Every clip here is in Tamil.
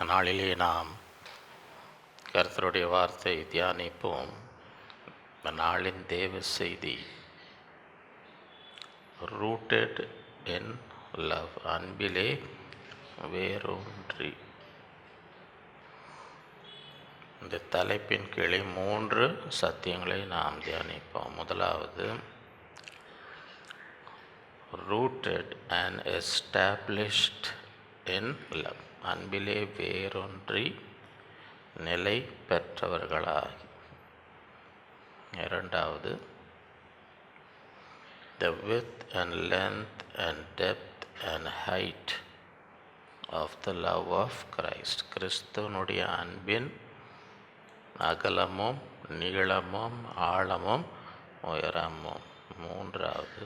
நாளிலே நாம் கர்த்தருடைய வார்த்தை தியானிப்போம். நாளின் தேவ செய்தி ரூட்டட் இன் லவ், அன்பிலே வேரூன்றி. இந்த தலைப்பின் கீழே 3 சத்தியங்களை நாம் தியானிப்போம். முதலாவது, rooted and established in love, அன்பிலே வேரூன்றி நிலை பெற்றவர்களாகி. இரண்டாவது, the width and length and depth and height of the love of Christ, கிறிஸ்துவனுடைய அன்பின் அகலமும் நீளமும் ஆழமும் உயரமும். மூன்றாவது,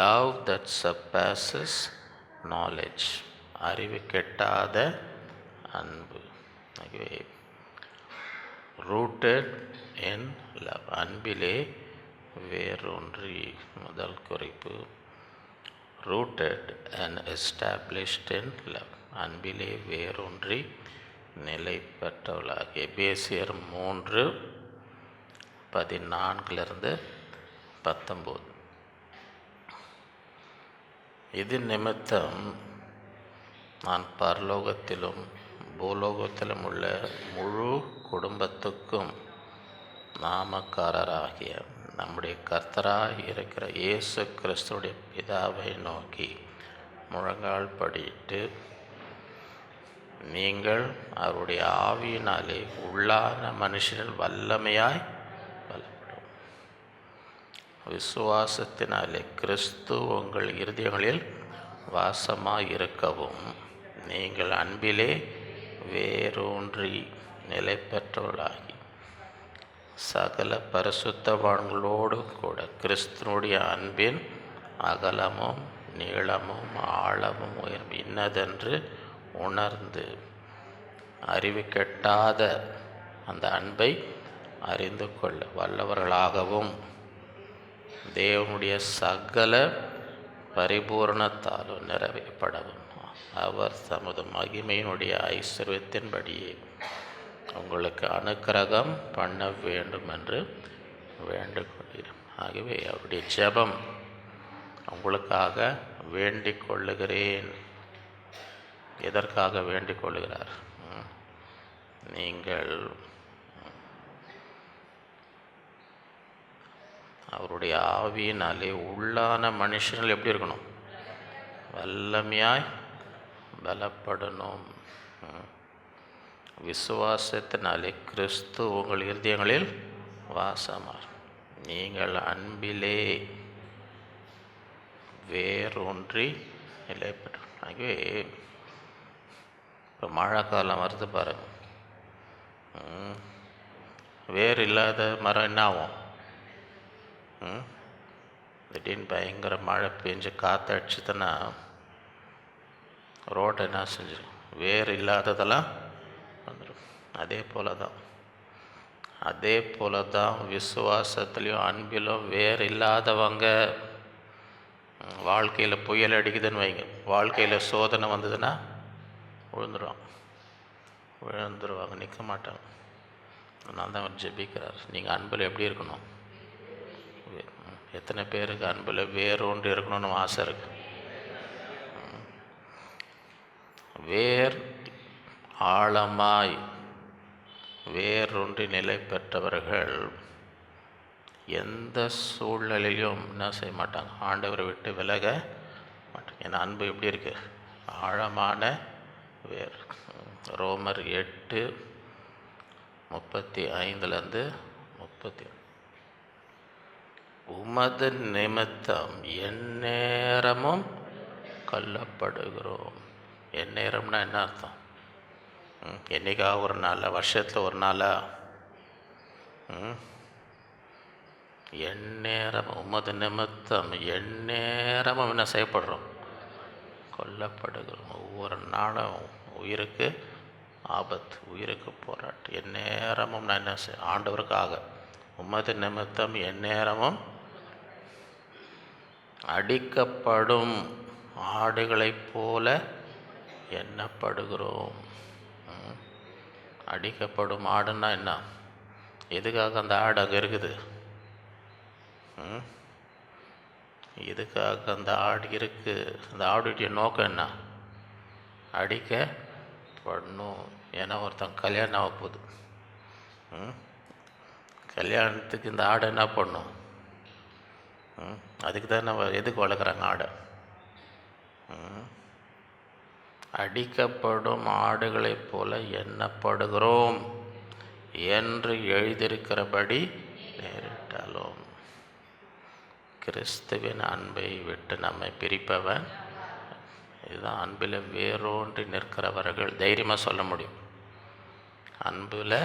love that surpasses knowledge, அறிவு கெட்டாத அன்பு. ஆகவே ரூட்டட் இன் லவ், அன்பிலே வேரூன்றி. முதல் குறிப்பு, rooted and established in love, அன்பிலே வேரூன்றி நிலை பெற்றவளாக. எபேசியர் 3:14-19. இது நிமித்தம் நான் பரலோகத்திலும் பூலோகத்திலும் உள்ள முழு குடும்பத்துக்கும் நாமக்காரராகிய நம்முடைய கர்த்தராக இருக்கிற இயேசு கிறிஸ்துடைய பிதாவை நோக்கி முழங்கால் படியிட்டு, நீங்கள் அவருடைய ஆவியினாலே உள்ளான மனுஷனில் வல்லமையாய் பலப்படும், விசுவாசத்தினாலே கிறிஸ்து உங்கள் இருதயங்களில் வாசமாய் இருக்கவும், நீங்கள் அன்பிலே வேரூன்றி நிலை பெற்றவர்களாகி சகல பரிசுத்தவான்களோடு கூட கிறிஸ்துவனுடைய அன்பின் அகலமும் நீளமும் ஆழமும் உயரம் இன்னதென்று உணர்ந்து அறிவு கெட்டாத அந்த அன்பை அறிந்து கொள்ள வல்லவர்களாகவும், தேவனுடைய சகல பரிபூரணத்தாலும் நிறைவேற்படவும் அவர் தமது மகிமையினுடைய ஐஸ்வர்யத்தின்படியே உங்களுக்கு அனுக்கிரகம் பண்ண வேண்டும் என்று வேண்டிக்கொள்கிறேன். ஆகவே அவருடைய ஜெபம், உங்களுக்காக வேண்டிக் கொள்ளுகிறேன். எதற்காக வேண்டிக் கொள்ளுகிறார்? நீங்கள் அவருடைய ஆவியினாலே உள்ளான மனுஷர்கள் எப்படி இருக்கணும்? வல்லமையாய் பலப்படணும். விசுவாசத்தினாலே கிறிஸ்து உங்கள் இருதயங்களில் வாசமார். நீங்கள் அன்பிலே வேரூன்றி நிலை பெற்ற. ஆகவே இப்போ மழை காலம் வருது பாருங்க, வேர் இல்லாத மரம் என்ன ஆகும்? திடீர்னு பயங்கர மழை பெஞ்சு காற்றடிச்சுதுன்னா ரோட்டை என்ன செஞ்சிடும்? வேர் இல்லாததெல்லாம் வந்துடும். அதே போல தான் விசுவாசத்துலேயும் அன்பிலும் வேர் இல்லாதவங்க, வாழ்க்கையில் புயல் அடிக்குதுன்னு வைங்க, வாழ்க்கையில் சோதனை வந்ததுன்னா விழுந்துருவாங்க, நிற்க மாட்டாங்க. அதனால தான் அவர் ஜெபிக்கிறார், நீங்கள் அன்பில் எப்படி இருக்கணும்? எத்தனை பேருக்கு அன்பில் வேரூன்றி இருக்கணும்னு ஆசை இருக்கு? வேர் ஆழமாய் வேரூன்றி நிலை பெற்றவர்கள் எந்த சூழ்நிலையிலும் என்ன செய்ய மாட்டாங்க? ஆண்டவரை விட்டு விலக மாட்டாங்க. ஏன்னா அன்பு எப்படி இருக்கு? ஆழமான வேர். ரோமர் 8:35-30. உமது நிமித்தம் எந்நேரமும் கொல்லப்படுகிறோம். எந்நேரம்னா என்ன அர்த்தம்? என்னைக்காக ஒரு நாளா? வருஷத்தில் ஒரு நாளா? எந்நேரம் உமது நிமித்தம் எந்நேரமும் என்ன செய்யப்படுறோம்? கொல்லப்படுகிறோம். ஒவ்வொரு நாளும் உயிருக்கு ஆபத்து, உயிருக்கு போராட்டம். எந்நேரமும் நான் என்ன செய்ய? ஆண்டவருக்காக உமது நிமித்தம் எந்நேரமும் அடிக்கப்படும் ஆடுகளைப் போல எண்ணப்படுகிறோம். அடிக்கப்படும் ஆடுன்னா என்ன? எதுக்காக அந்த ஆடு அங்கே இருக்குது? எதுக்காக அந்த ஆடு இருக்குது? அந்த ஆடுடைய நோக்கம் என்ன? அடிக்கப்படணும். ஏன்னா ஒருத்தன் கல்யாணம் ஆக போகுது. கல்யாணத்துக்கு இந்த ஆடை என்ன பண்ணும்? அதுக்கு தான் நம்ம எதுக்கு வளர்க்குறாங்க ஆடை? அடிக்கப்படும் ஆடுகளைப் போல எண்ணப்படுகிறோம் என்று எழுதியிருக்கிறபடி நேரிட்டாலும். கிறிஸ்துவின் அன்பை விட்டு நம்மை பிரிப்பவன், இதுதான் அன்பில் வேரூன்றி நிற்கிறவர்கள் தைரியமாக சொல்ல முடியும். அன்பில்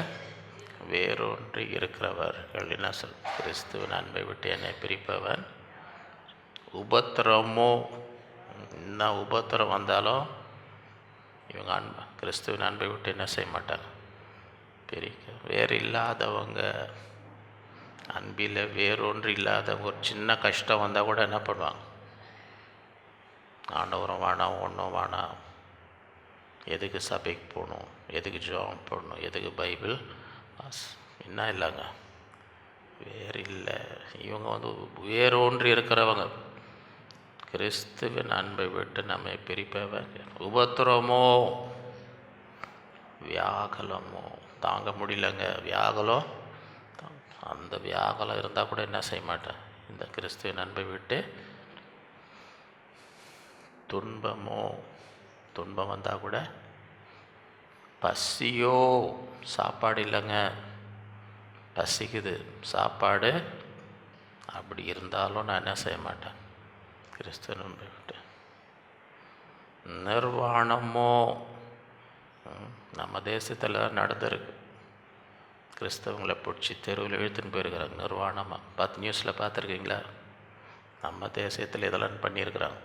வேரூன்றி இருக்கிறவர்கள் என்ன சொல்? கிறிஸ்துவின் அன்பை விட்டு என்னை பிரிப்பவன் உபத்திரமோ, என்ன உபத்திரம் வந்தாலும் இவங்க கிறிஸ்துவின் அன்பை விட்டு என்ன செய்ய மாட்டாங்க? பிரிக்க. வேறு இல்லாதவங்க, அன்பில் வேறொன்று இல்லாதவங்க ஒரு சின்ன கஷ்டம் வந்தால் கூட என்ன பண்ணுவாங்க? ஆண்டவரும் வேணாம், ஒன்றும் வேணாம், எதுக்கு சபைக்கு போகணும், எதுக்கு ஜெபம் பண்ணணும், எதுக்கு பைபிள் என்ன இல்லைங்க, வேறு இல்லை. இவங்க வேறொன்று இருக்கிறவங்க. கிறிஸ்துவின் அன்பை விட்டு நம்மை பிரிப்பவன் உபத்திரமோ வியாகுலமோ, தாங்க முடியலங்க வியாகுலம். அந்த வியாகுலம் இருந்தால் கூட என்ன செய்ய மாட்டேன்? இந்த கிறிஸ்துவின் அன்பை விட்டு. துன்பமோ, துன்பம் வந்தால் கூட. பசியோ, சாப்பாடு இல்லைங்க, பசிக்குது, சாப்பாடு, அப்படி இருந்தாலும் நான் என்ன செய்ய மாட்டேன்? கிறிஸ்துவின் அன்பை விட்டு. நிர்வாணமோ, நம்ம தேசத்தில் நடந்திருக்கு. கிறிஸ்தவங்களை பிடிச்சி தெருவில் இழுத்துன்னு போயிருக்கிறாங்க நிர்வாணமாக. நியூஸில் பார்த்துருக்கீங்களா? நம்ம தேசத்தில் இதெல்லாம் பண்ணியிருக்கிறாங்க.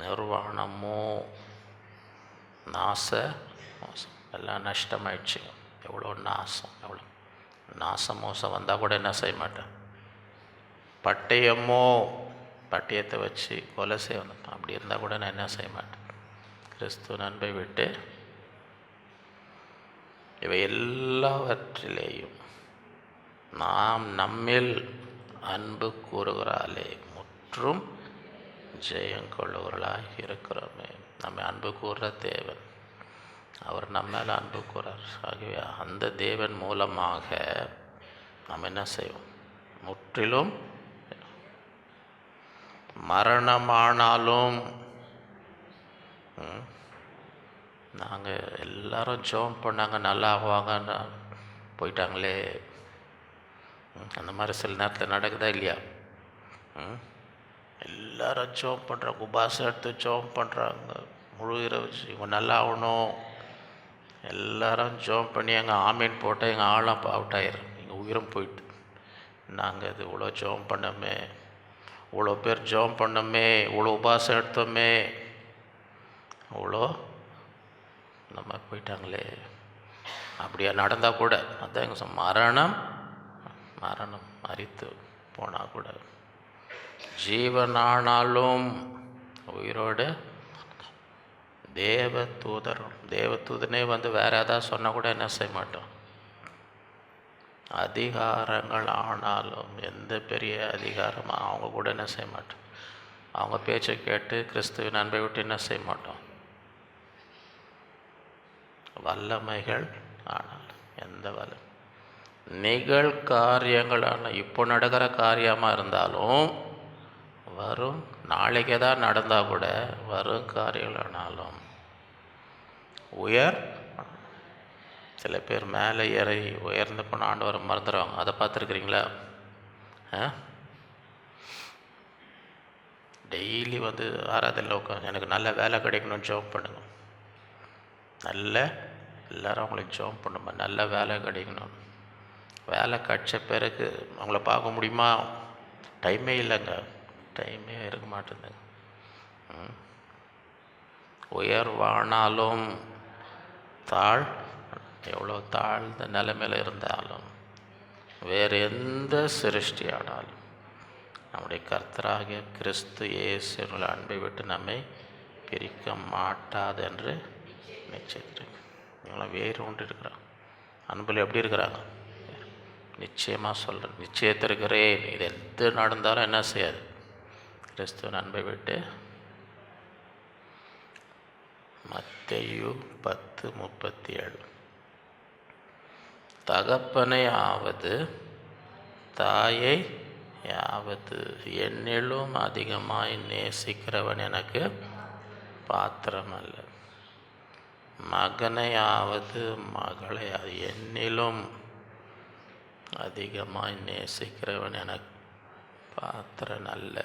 நிர்வாணமோ, மோசம், எல்லாம் நஷ்டமாயிடுச்சுங்க. எவ்வளோ நாசம், எவ்வளோ நாசம் மோசம் வந்தால் கூட என்ன செய்ய மாட்டேன்? பட்டயமோ, பட்டயத்தை வச்சு கொலை செய்யணும், அப்படி இருந்தால் கூட நான் என்ன செய்ய மாட்டேன்? கிறிஸ்துவின் அன்பை விட்டு. இவை எல்லாவற்றிலேயும் நாம் நம்மில் அன்பு கூறுகிறாலே முற்றும் ஜெயங்கொள்ளுவர்களாக இருக்கிறோமே. நம்ம அன்பு கூறுற தேவன், அவர் நம்ம மேலே அன்பு கூறார். ஆகவே அந்த தேவன் மூலமாக நாம் என்ன செய்வோம்? முற்றிலும் மரணமானாலும். நாங்கள் எல்லாரும் ஜெபம் பண்ணாங்க, நல்லா ஆகுவாங்கன்னு போயிட்டாங்களே. அந்த மாதிரி சில நேரத்தில் நடக்குதா இல்லையா? எல்லாரும் ஜெபம் பண்ணுறாங்க, உபாசம் எடுத்து ஜெபம் பண்ணுறாங்க, முழு இரவு இவங்க நல்லா ஆகணும். எல்லாரும் ஜெபம் பண்ணி எங்கள் ஆமீன் போட்டால் எங்கள் ஆழம் அவுட் ஆயிரும், எங்கள் உயிரும் போயிட்டு. நாங்கள் இது இவ்வளோ ஜெபம் பண்ணோமே, இவ்வளோ பேர் ஜெபம் பண்ணோமே, இவ்வளோ உபாசம் எடுத்தோமே, இவ்வளோ நம்ம போயிட்டாங்களே. அப்படியா நடந்தால் கூட அதான் எங்கள் மரணம் மரித்து போனால் கூட, ஜீவனானாலும் உயிரோடு தேவதூதனே வந்து வேறு ஏதாவது சொன்னால் கூட என்ன செய்ய மாட்டோம்? அதிகாரங்கள் ஆனாலும், எந்த பெரிய அதிகாரமாக அவங்க கூட என்ன செய்ய மாட்டோம்? அவங்க பேச்சை கேட்டு கிறிஸ்துவின் அன்பை விட்டு என்ன செய்ய மாட்டோம்? வல்லமைகள் ஆனால், எந்த வல்ல நிகழ்காரியங்களான இப்போ நடக்கிற காரியமாக இருந்தாலும், வரும் நாளைக்கே தான் நடந்தால் கூட வரும் காரியங்களானாலும் சில பேர் மேலே ஏறி உயர்ந்து போன ஆண்டவரை மறந்துடுவாங்க. அதை பார்த்துருக்குறீங்களா? டெய்லி வந்து ஆராதனையில் உட்காந்து எனக்கு நல்ல வேலை கிடைக்கணும்னு ஜெபம் பண்ணுங்க. எல்லோரும் அவங்களுக்கு ஜெபம் பண்ணுமா, நல்ல வேலை கிடைக்கணும். வேலை கிடைச்ச பிறகு அவங்கள பார்க்க முடியுமா? டைமே இல்லைங்க, டைமே இருக்க மாட்டேங்குதுங்க. உயர்வானாலும் எவ்வளோ தாழ்ந்த நிலைமையில் இருந்தாலும், வேறு எந்த சிருஷ்டியானாலும் நம்முடைய கர்த்தராகிய கிறிஸ்து இயேசுவின் அன்பை விட்டு நம்மை பிரிக்க மாட்டாது என்று நிச்சயத்திற்கு. இவங்களாம் வேறு ஒன்று இருக்கிறாங்க. அன்பில் எப்படி இருக்கிறாங்க? நிச்சயமாக சொல்கிறேன், நிச்சயத்திருக்கிறேன். இது எது நடந்தாலும் என்ன செய்யாது, கிறிஸ்துவ அன்பை விட்டு. மத்தேயு 10:37. தகப்பனை ஆவது தாயை யாவது என்னிலும் அதிகமாய் நேசிக்கிறவன் எனக்கு பாத்திரமல்ல. மகனையாவது மகளை என்னிலும் அதிகமாய் நேசிக்கிறவன் எனக்கு பாத்திரன் அல்ல.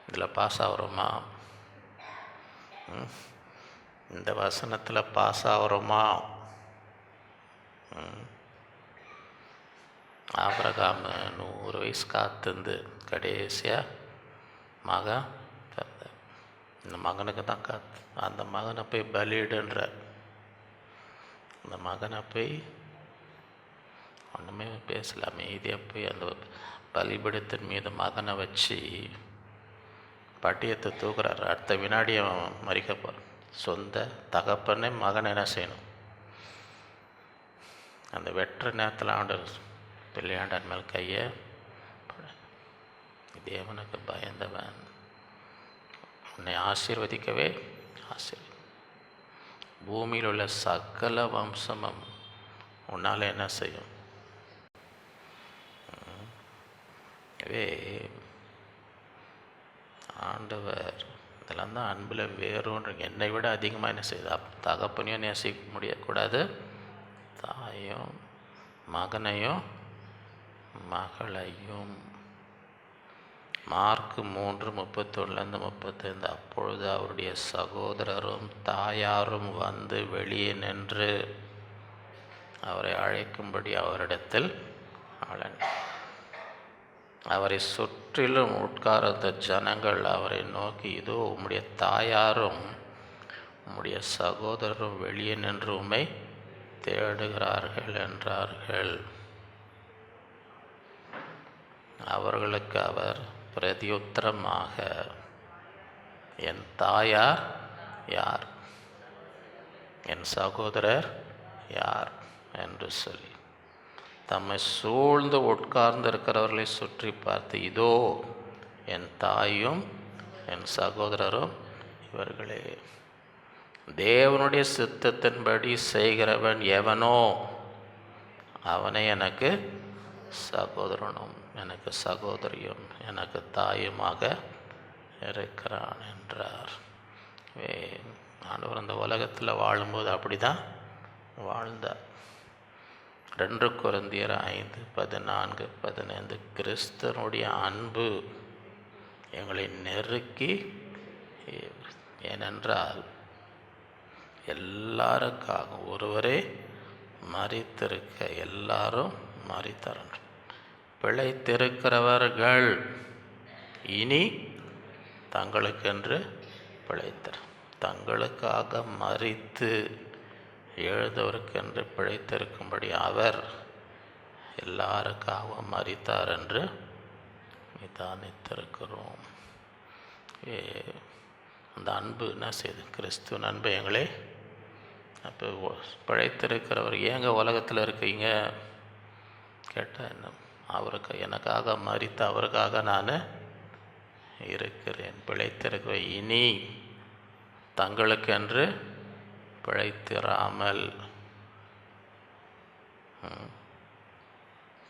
இதில் பாஸ் ஆகிறோமா? இந்த வசனத்தில் பாஸ் ஆகிறோமா? ஆபிரகாம் 100 வயசு காத்திருந்து கடைசியாக மகன் பிறந்த. இந்த மகனுக்கு தான் காத்து. அந்த மகனை போய் பலியிடுன்ற. அந்த மகனை போய் ஒன்றுமே பேசல, அமைதியாக போய் அந்த பலிபீடத்தின் மீது மகனை வச்சு பட்டியத்தை தூக்குறாரு. அடுத்த வினாடி அவன் மறிக்க போகிறான். சொந்த தகப்பனே மகன் என்ன செய்யணும்? அந்த வெற்ற நேரத்தில் ஆண்டவர் பிள்ளையாண்டான் மேல் கையை, தேவனுக்கு பயந்தவன் உன்னை ஆசீர்வதிக்கவே பூமியில் உள்ள சகல வம்சமும் உன்னால் என்ன செய்யும்? ஆண்டவர் இதெல்லாம் தான் அன்பில் வேறொன்று. என்னை விட அதிகமாக என்ன செய்யுது? தகப்பனையும் நேசிக்க முடியக்கூடாது, தாயும் மகனையும் மகளையும். மார்க் 3:31-35. அப்பொழுது அவருடைய சகோதரரும் தாயாரும் வந்து வெளியே நின்று அவரை அழைக்கும்படி அவரிடத்தில் அவரை சுற்றிலும் உட்கார்ந்த ஜனங்கள் அவரை நோக்கி, இதோ உம்முடைய தாயாரும் உம்முடைய சகோதரரும் வெளியே நின்று உம்மை தேடுகிறார்கள் என்றார்கள். அவர்களுக்கு அவர் பிரதியுத்தரமாக, என் தாயார் யார், என் சகோதரர் யார் என்று சொல்லி தம்மை சூழ்ந்து உட்கார்ந்து இருக்கிறவர்களை சுற்றி பார்த்து, இதோ என் தாயும் என் சகோதரரும் இவர்களே. தேவனுடைய சித்தத்தின்படி செய்கிறவன் எவனோ அவனை எனக்கு சகோதரனும் எனக்கு சகோதரியும் எனக்கு தாயுமாக இருக்கிறான் என்றார். ஆண்டவர் அந்த உலகத்தில் வாழும்போது அப்படி தான் வாழ்ந்தார். 2 கொரிந்தியர் 5:14-15. கிறிஸ்தனுடைய அன்பு எங்களை நெருக்கி, ஏனென்றால் எல்லாருக்காக ஒருவரே மரித்திருக்க எல்லாரும் மரித்தார். பிழைத்திருக்கிறவர்கள் இனி தங்களுக்கென்று பிழைத்தார். தங்களுக்காக மரித்து எழுதவருக்கென்று பிழைத்திருக்கும்படி அவர் எல்லாருக்காகவும் மரித்தார் என்று நிதானித்திருக்கிறோம். அந்த அன்பு என்ன செய்யுது? கிறிஸ்துவ அன்பு எங்களே. அப்போ பிழைத்திருக்கிறவர் ஏங்க உலகத்தில் இருக்கீங்க கேட்டால் என்ன? அவருக்கு எனக்காக மரித்த அவருக்காக நான் இருக்கிறேன். பிழைத்திருக்க இனி தங்களுக்கென்று பிழைத்திராமல்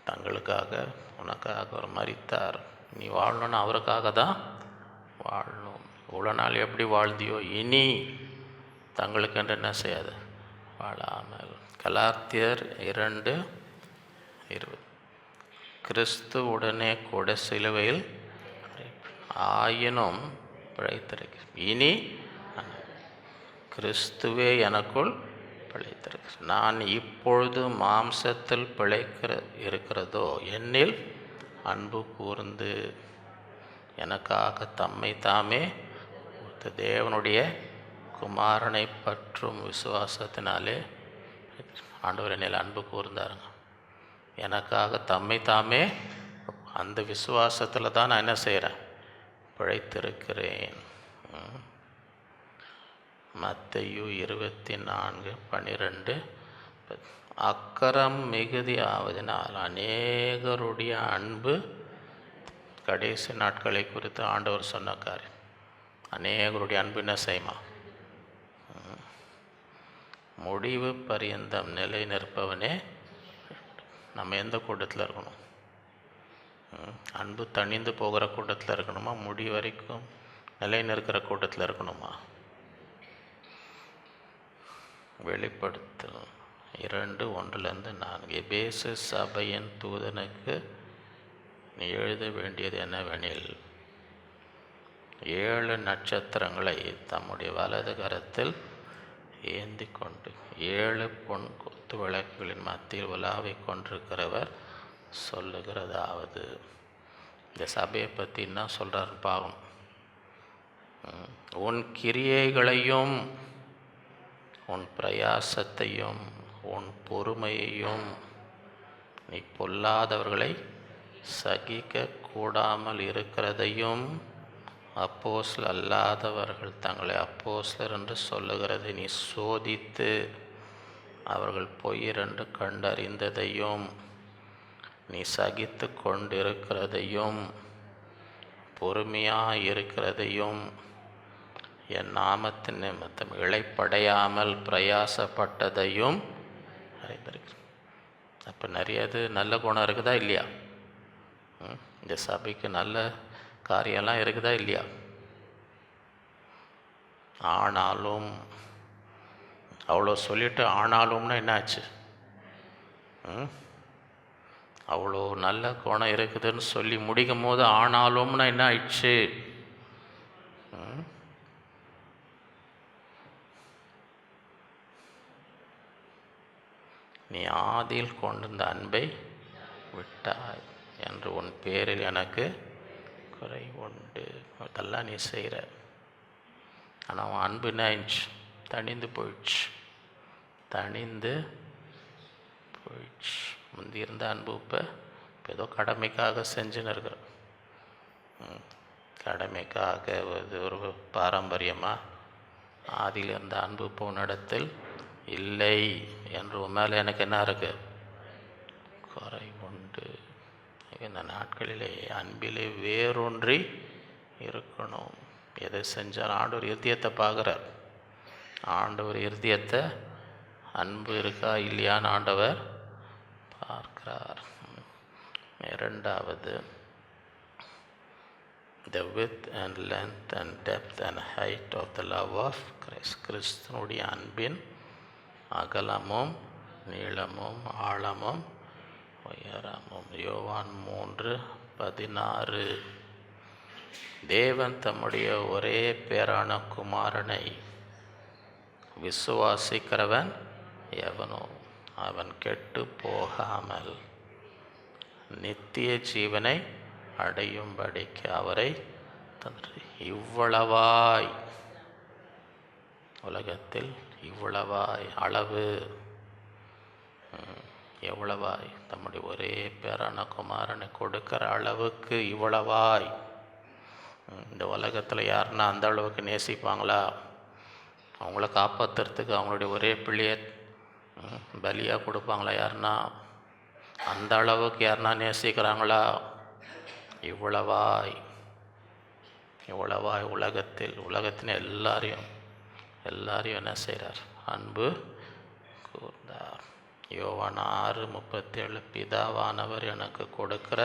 தங்களுக்காக உனக்காக அவர் மரித்தார். நீ வாழணும்னு அவருக்காக தான் வாழணும். இவ்வளோ நாள் எப்படி வாழ்ந்தியோ இனி தங்களுக்கென்று என்ன செய்யாது வாழாமல். கலாத்தியர் 2:20. கிறிஸ்து உடனே கூட சிலுவையில் ஆயினும் பிழைத்திருக்கு. இனி கிறிஸ்துவே எனக்குள் பிழைத்திருக்கு. நான் இப்பொழுது மாம்சத்தில் இருக்கிறதோ என்னில் அன்பு கூர்ந்து எனக்காக தம்மை தாமே தேவனுடைய குமாரனை பற்றும் விசுவாசத்தினாலே ஆண்டவர் என்னில் அன்பு கூர்ந்தாருங்க. எனக்காக தம்மை தாமே, அந்த விசுவாசத்தில் தான் நான் என்ன செய்கிறேன்? பிழைத்திருக்கிறேன். மத்தேயு 24:12. அக்கரம் மிகுதி ஆவதினால் அநேகருடைய அன்பு, கடைசி நாட்களை குறித்து ஆண்டவர் சொன்ன காரியம். அநேகருடைய அன்பு என்ன செய்யுமா? முடிவு பரியந்தம் நிலை நிற்பவனே. நம்ம எந்த கூட்டத்தில் இருக்கணும்? அன்பு தணிந்து போகிற கூட்டத்தில் இருக்கணுமா? முடிவு வரைக்கும் நிலை நிற்கிற கூட்டத்தில் இருக்கணுமா? வெளிப்படுத்தல் 2:1-4. எபேசு சபையின் தூதனுக்கு நீ எழுத வேண்டியது என்னவெனில், 7 நட்சத்திரங்களை தம்முடைய வலது கரத்தில் ஏந்தி கொண்டு 7 பொன் கொத்து விளக்குகளின் மத்தியில் உலாவிக் கொண்டிருக்கிறவர் சொல்லுகிறதாவது. இந்த சபையை பற்றி என்ன சொல்கிறாரு பாவம். உன் கிரியைகளையும் உன் பிரயாசத்தையும் உன் பொறுமையையும் நீ பொல்லாதவர்களை சகிக்க கூடாமல் இருக்கிறதையும் அப்போஸ்தலர் அல்லாதவர்கள் தங்களை அப்போஸ்தலர் என்று சொல்லுகிறதை நீ சோதித்து அவர்கள் பொய்யரென்று கண்டறிந்ததையும் நீ சகித்து கொண்டிருக்கிறதையும் பொறுமையாக இருக்கிறதையும் என் நாமத்தின் நிமித்தம் இளைப்படையாமல் பிரயாசப்பட்டதையும் அறிந்திருக்கிறேன். அப்போ நிறையது நல்ல குணம் இருக்குதா இல்லையா? இந்த சபைக்கு நல்ல காரியம்லாம் இருக்குதா இல்லையா? ஆனாலும் அவ்வளோ சொல்லிவிட்டு ஆனாலும்னா என்னாச்சு? அவ்வளோ நல்ல குணம் இருக்குதுன்னு சொல்லி முடிக்கும் போது ஆனாலும்னா என்ன ஆயிடுச்சு? நீ ஆதியில் கொண்டிருந்த அன்பை விட்டாய் என்று உன் பேரில் எனக்கு குறை உண்டு. அதெல்லாம் நீ செய்கிற. ஆனால் அவன் அன்பு என்ன ஆயிடுச்சு? தணிந்து போயிடுச்சு. முந்தி இருந்த அன்பு இப்போ ஏதோ கடமைக்காக செஞ்சுன்னு இருக்கிற. கடமைக்காக ஒரு பாரம்பரியமாக ஆதியில் இருந்த அன்பு இப்போ உன்னிடத்தில் இல்லை என்று உன் மேலே எனக்கு என்ன இருக்கு? குறை உண்டு. இந்த நாட்களிலே அன்பிலே வேரூன்றி இருக்கணும். எதை செஞ்சாலும் ஆண்டவர் இருதயத்தை பார்க்குறார். ஆண்டவர் இருதயத்தை, அன்பு இருக்கா இல்லையான்னு ஆண்டவர் பார்க்கிறார். இரண்டாவது, the width and length and depth and height of the love of Christ. கிறிஸ்துனுடைய அன்பின் அகலமும் நீளமும் ஆழமும் உயரமும். யோவான் 3:16. தேவன் தம்முடைய ஒரே பேரான குமாரனை விசுவாசிக்கிறவன் எவனோ அவன் கெட்டு போகாமல் நித்திய ஜீவனை அடையும்படிக்கு அவரை தந்து. இவ்வளவாய் உலகத்தில் இவ்வளவாய் அளவு எவ்வளவாய் தம்முடைய ஒரே பேரான குமாரனை கொடுக்கிற அளவுக்கு இவ்வளவாய். இந்த உலகத்தில் யாருன்னா அந்த அளவுக்கு நேசிப்பாங்களா? அவங்கள காப்பாற்றுறதுக்கு அவங்களுடைய ஒரே பிள்ளையை பலியாக கொடுப்பாங்களா யாருன்னா? அந்த அளவுக்கு யாருன்னா நேசிக்கிறாங்களா? இவ்வளவாய் உலகத்தின் எல்லாரையும் என்ன செய்கிறார்? அன்பு கூர்ந்தார். யோவான் 6:37. பிதாவானவர் எனக்கு கொடுக்கிற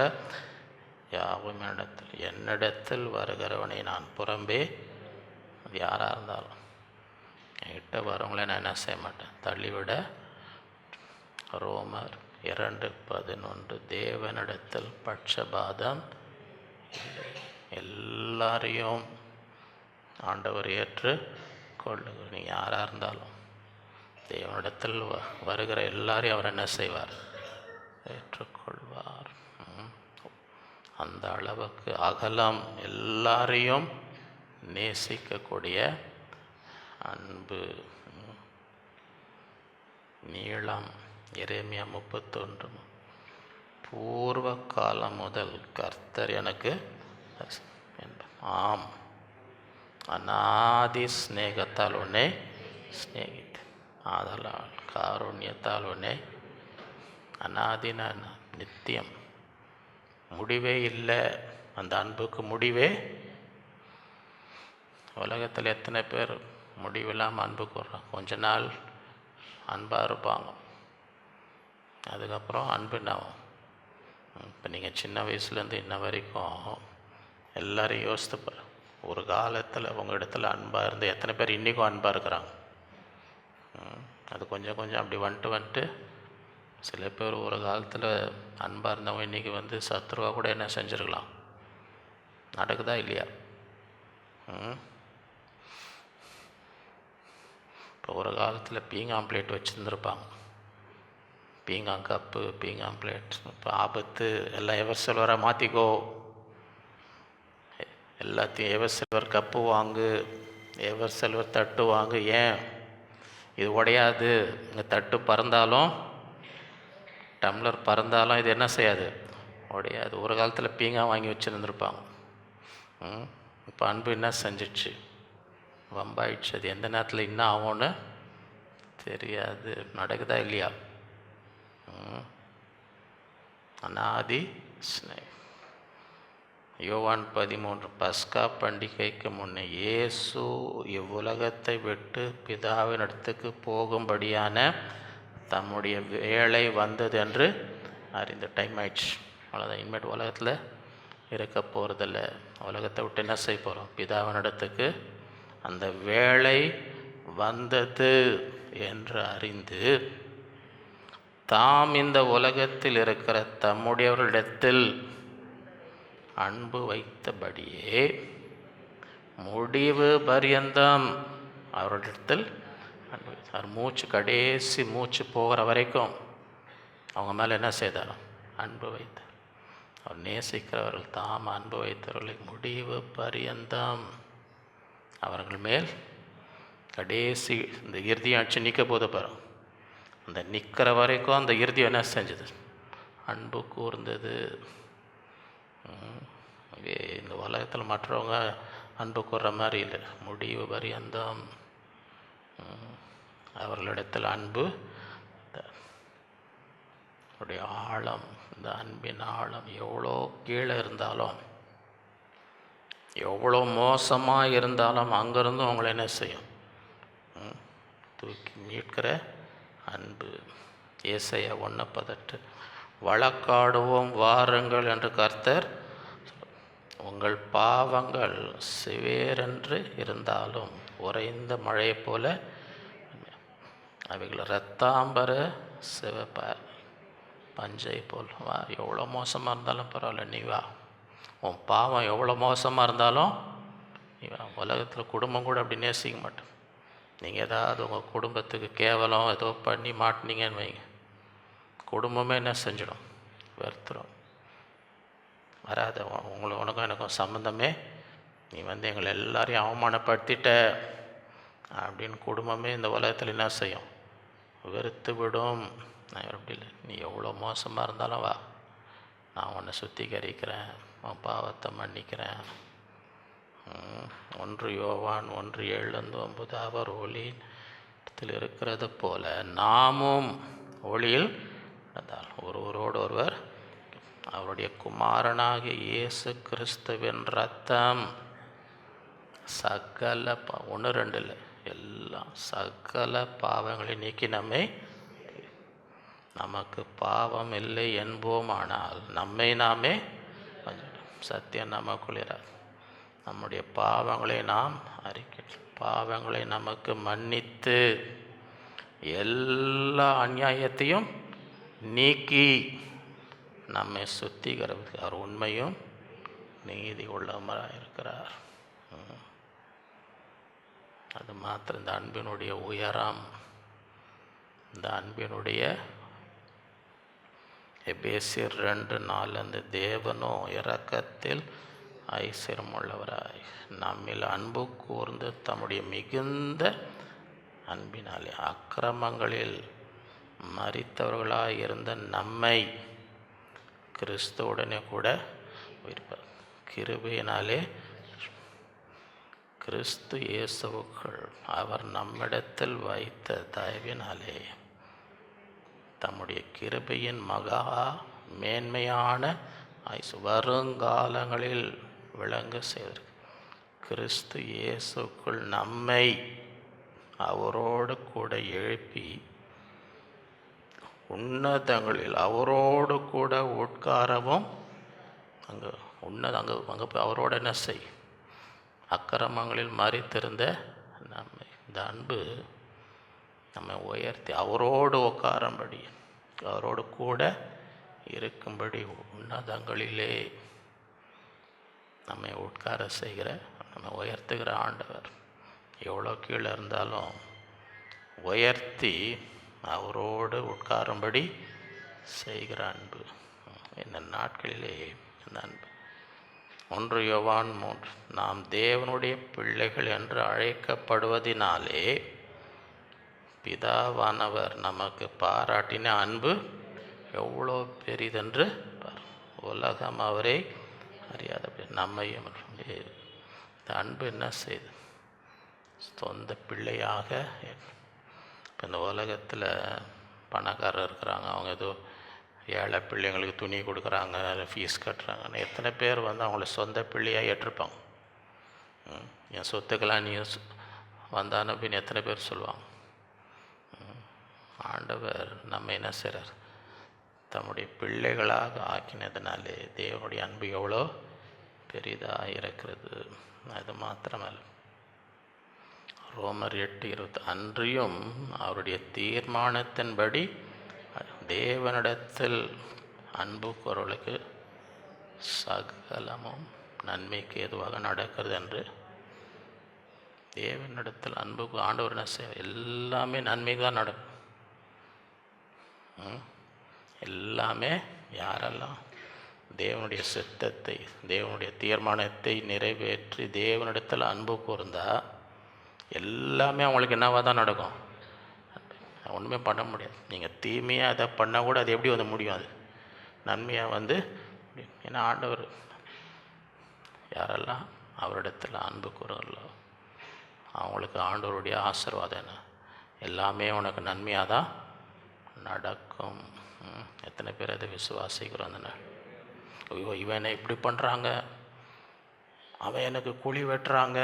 யாவும் என்னிடத்தில் வருகிறவனை நான் புறம்பே, அது யாராக இருந்தாலும் என்கிட்ட வரவங்களே நான் என்ன செய்ய மாட்டேன், தள்ளிவிட. ரோமர் 2:11. தேவனிடத்தில் பட்சபாதம் இல்லை. எல்லாரையும் ஆண்டவர் ஏற்று கொள்ளுங்க. நீ யாராக இருந்தாலும் தேவனிடத்தில் வருகிற எல்லாரையும் அவர் என்ன செய்வார்? ஏற்றுக்கொள்வார். அந்த அளவுக்கு அகலம், எல்லாரையும் நேசிக்கக்கூடிய அன்பு. நீளம் எரேமியா 31. பூர்வ காலம் முதல் கர்த்தர் எனக்கு ஆம், அநாதி ஸ்நேகத்தால் உன்னை சிநேகித்தேன். ஆதலால் காருண்யத்தால் உன்னை, அநாதினா நித்தியம், முடிவே இல்லை. அந்த அன்புக்கு முடிவே. உலகத்தில் எத்தனை பேர் முடிவில்லாமல் அன்புக்கு வர்றாங்க. கொஞ்ச நாள் அன்பாக இருப்பாங்க, அதுக்கப்புறம் அன்பு என்னாகும். இப்போ நீங்கள் சின்ன வயசுலேருந்து இன்ன வரைக்கும் எல்லோரும் யோசித்துப்பார். ஒரு காலத்தில் உங்கள் இடத்துல அன்பாக இருந்து எத்தனை பேர் இன்றைக்கும் அன்பாக இருக்கிறாங்க. அது கொஞ்சம் கொஞ்சம் அப்படி வந்துட்டு சில பேர் ஒரு காலத்தில் அன்பாக இருந்தவங்க இன்றைக்கி சத்ருவாக கூட என்ன செஞ்சுருக்கலாம். நடக்குதா இல்லையா? இப்போ ஒரு காலத்தில் பீங்கான் பிளேட் வச்சுருந்துருப்பாங்க, பீங்கான் கப்பு, பீங்கான் பிளேட். இப்போ ஆபத்து, எல்லாம் எவர் சில்வராக மாற்றிக்கோ, எல்லாத்தையும் எவர் சில்வர் கப்பு வாங்கு, எவர் சில்வர் தட்டு வாங்கு. ஏன் இது உடையாது? இங்கே தட்டு பறந்தாலும், டம்ளர் பறந்தாலும் இது என்ன செய்யாது, உடையாது. ஒரு காலத்தில் பீங்கான் வாங்கி வச்சுருந்துருப்பாங்க. இப்போ அன்பு என்ன செஞ்சிடுச்சு, வம்பாயிடுச்சு. அது எந்த நேரத்தில் என்ன ஆகும்னு தெரியாது. நடக்குதா இல்லையா? அநாதி ஸ்நேகம். யோவான் 13, பஸ்கா பண்டிகைக்கு முன்னே இயேசு இவ்வுலகத்தை விட்டு பிதாவின் இடத்துக்கு போகும்படியான தம்முடைய வேலை வந்தது என்று அறிந்த டைம் ஆயிடுச்சு. அவ்வளோதான், இனிமேட்டு உலகத்தில் இருக்க போகிறதில்ல. உலகத்தை விட்டு என்ன செய்ய போகிறோம், பிதாவின் இடத்துக்கு. அந்த வேலை வந்தது என்று அறிந்து தாம் இந்த உலகத்தில் இருக்கிற தம்முடையவர்களிடத்தில் அன்பு வைத்தபடியே முடிவு பரியந்தம் அவரிடத்தில் அன்பு வைத்தார். மூச்சு, கடைசி மூச்சு போகிற வரைக்கும் அவங்க மேலே என்ன செய்தார், அன்பு வைத்தார். அவர் நேசிக்கிறவர்கள் தாம் அன்பு வைத்தவர்களை முடிவு பரியந்தம் அவர்கள் மேல், கடைசி இந்த இறுதியம் ஆட்சி நிற்க போது பாரு, அந்த நிற்கிற வரைக்கும் அந்த இறுதியம் என்ன செஞ்சது, அன்பு கூர்ந்தது. இந்த உலகத்தில் மற்றவங்க அன்பு கூறுற மாதிரி இல்லை, முடிவு பரியந்தம் அவர்களிடத்தில் அன்பு. அவருடைய ஆழம், இந்த அன்பின் ஆழம் எவ்வளோ கீழே இருந்தாலும், எவ்வளோ மோசமாக இருந்தாலும் அங்கேருந்து அவங்கள என்ன செய்யும், தூக்கி மீட்கிற அன்பு. ஏசாயா 1:18, வழக்காடுவோம் வாருங்கள் என்று கர்த்தர், உங்கள் பாவங்கள் சிவேரென்று இருந்தாலும் உறைந்த மழையை போல, அவைகள் இரத்தாம்பர சிவப்ப பஞ்சை போல் வா. எவ்வளோ மோசமாக இருந்தாலும் பரவாயில்ல, நீ வா. உன் பாவம் எவ்வளோ மோசமாக இருந்தாலும் நீ வா. உலகத்தில் குடும்பம் கூட அப்படி நேசிக்க மாட்டோம். நீங்கள் ஏதாவது உங்கள் குடும்பத்துக்கு கேவலம் ஏதோ பண்ணி மாட்டினீங்கன்னு வைங்க, குடும்பமே என்ன செஞ்சிடும், வெறுத்துடும். வராத, உனக்கும் எனக்கும் சம்மந்தமே, நீ எங்களை எல்லாரையும் அவமானப்படுத்திட்ட அப்படின்னு குடும்பமே இந்த உலகத்தில் என்ன செய்யும், வெறுத்து விடும். நான் அப்படி இல்லை, நீ எவ்வளோ மோசமாக இருந்தாலும் வா, நான் உன்னை சுத்திகரிக்கிறேன், உன் பாவத்தை மன்னிக்கிறேன். 1 யோவான் 1:7-9, அவர் ஒளியில் இருக்கிறது போல நாமும் ஒளியில் நடந்தால் ஒருவரோடு ஒருவர் அவருடைய குமாரனாகிய இயேசு கிறிஸ்துவின் இரத்தம் சகல 1-2 இல்லை, எல்லாம் சகல பாவங்களை நீக்கி நமக்கு பாவம் இல்லை என்போமானால் நம்மை நாமே, சத்தியம் நமக்குள்ளார், நம்முடைய பாவங்களை நாம் அறிக்கை, பாவங்களை நமக்கு மன்னித்து எல்லா அநியாயத்தையும் நீக்கி நம்மை சுத்திகரித்து அவர் உண்மையும் நீதி உள்ளவராக இருக்கிறார். அது மாத்திரம் இந்த அன்பினுடைய உயரம், இந்த அன்பினுடைய எபேசியர் 2:4, அந்த தேவனோ இரக்கத்தில் ஐஸ்வர்யமுள்ளவராய் நம்மில் அன்பு கூர்ந்து தம்முடைய மிகுந்த அன்பினாலே அக்கிரமங்களில் மரித்தவர்களாய் இருந்த நம்மை கிறிஸ்துவுடனே கூட கிருபையினாலே கிறிஸ்து இயேசுவுக்குள் அவர் நம்மிடத்தில் வைத்த தயவினாலே தம்முடைய கிருபையின் மகா மேன்மையான வருங்காலங்களில் விளங்க செய்தார். கிறிஸ்து இயேசுக்குள் நம்மை அவரோடு கூட எழுப்பி உன்னதங்களில் அவரோடு கூட உட்காரவும் அங்கே அங்கே போய் அவரோட என்ன செய் அக்கிரமங்களில் மறித்திருந்த நம்மை இந்த அன்பு நம்மை உயர்த்தி அவரோடு உட்காரும்படி அவரோடு கூட இருக்கும்படி உன்னதங்களிலே நம்மை உட்கார செய்கிற நம்ம உயர்த்துகிற ஆண்டவர். எவ்வளோ கீழே இருந்தாலும் உயர்த்தி அவரோடு உட்காரும்படி செய்கிற அன்பு. இந்த நாட்களிலே இந்த அன்பு 1 யோவான் 3 நாம் தேவனுடைய பிள்ளைகள் என்று அழைக்கப்படுவதினாலே பிதாவானவர் நமக்கு பாராட்டின அன்பு எவ்வளோ பெரிதென்று உலகம் அவரை அறியாத நம்மையும் இந்த அன்பு என்ன செய்து சொந்த பிள்ளையாக. இப்போ இந்த உலகத்தில் பணக்காரர் இருக்கிறாங்க, அவங்க ஏதோ ஏழை பிள்ளைங்களுக்கு துணி கொடுக்குறாங்க, ஃபீஸ் கட்டுறாங்க. எத்தனை பேர் வந்து அவங்கள சொந்த பிள்ளையாக ஏற்றிருப்பாங்க. என் சொத்துக்கெல்லாம் நீ வந்தான பின் எத்தனை பேர் சொல்லுவாங்க. ஆண்டவர் நம்ம என்ன செய்கிறார், தம்முடைய பிள்ளைகளாக ஆக்கினதுனாலே தேவனுடைய அன்பு எவ்வளோ பெரிதாக இருக்கிறது. அது மாத்திரமல்ல, ரோமர் 8:20 அன்றியும் அவருடைய தீர்மானத்தின்படி தேவனிடத்தில் அன்பு கூறவர்களுக்கு சகலமும் நன்மைக்கு ஏதுவாக நடக்கிறது என்று. தேவனிடத்தில் அன்புக்கு ஆண்டவர் என்ன செய்ய எல்லாமே நன்மைக்கு தான் நடக்கும். எல்லாமே யாரெல்லாம் தேவனுடைய சித்தத்தை தேவனுடைய தீர்மானத்தை நிறைவேற்றி தேவனிடத்தில் அன்பு கூர்ந்தா எல்லாமே அவங்களுக்கு என்னவாக தான் நடக்கும். ஒன்றுமே பண்ண முடியாது. நீங்கள் தீமையாக அதை பண்ணால் கூட அது எப்படி வந்து முடியும், அது நன்மையாக வந்து. ஏன்னா ஆண்டவர் யாரெல்லாம் அவரிடத்தில் அன்பு கூறுங்களோ அவங்களுக்கு ஆண்டவருடைய ஆசீர்வாதம் என்ன, எல்லாமே உனக்கு நன்மையாக தான் நடக்கும். எத்தனை பேர் அதை விசுவாசிக்கிறோம். அந்த ஐயோ இவன் என்ன இப்படி பண்ணுறாங்க, அவன் எனக்கு குழி வெட்டுறாங்க,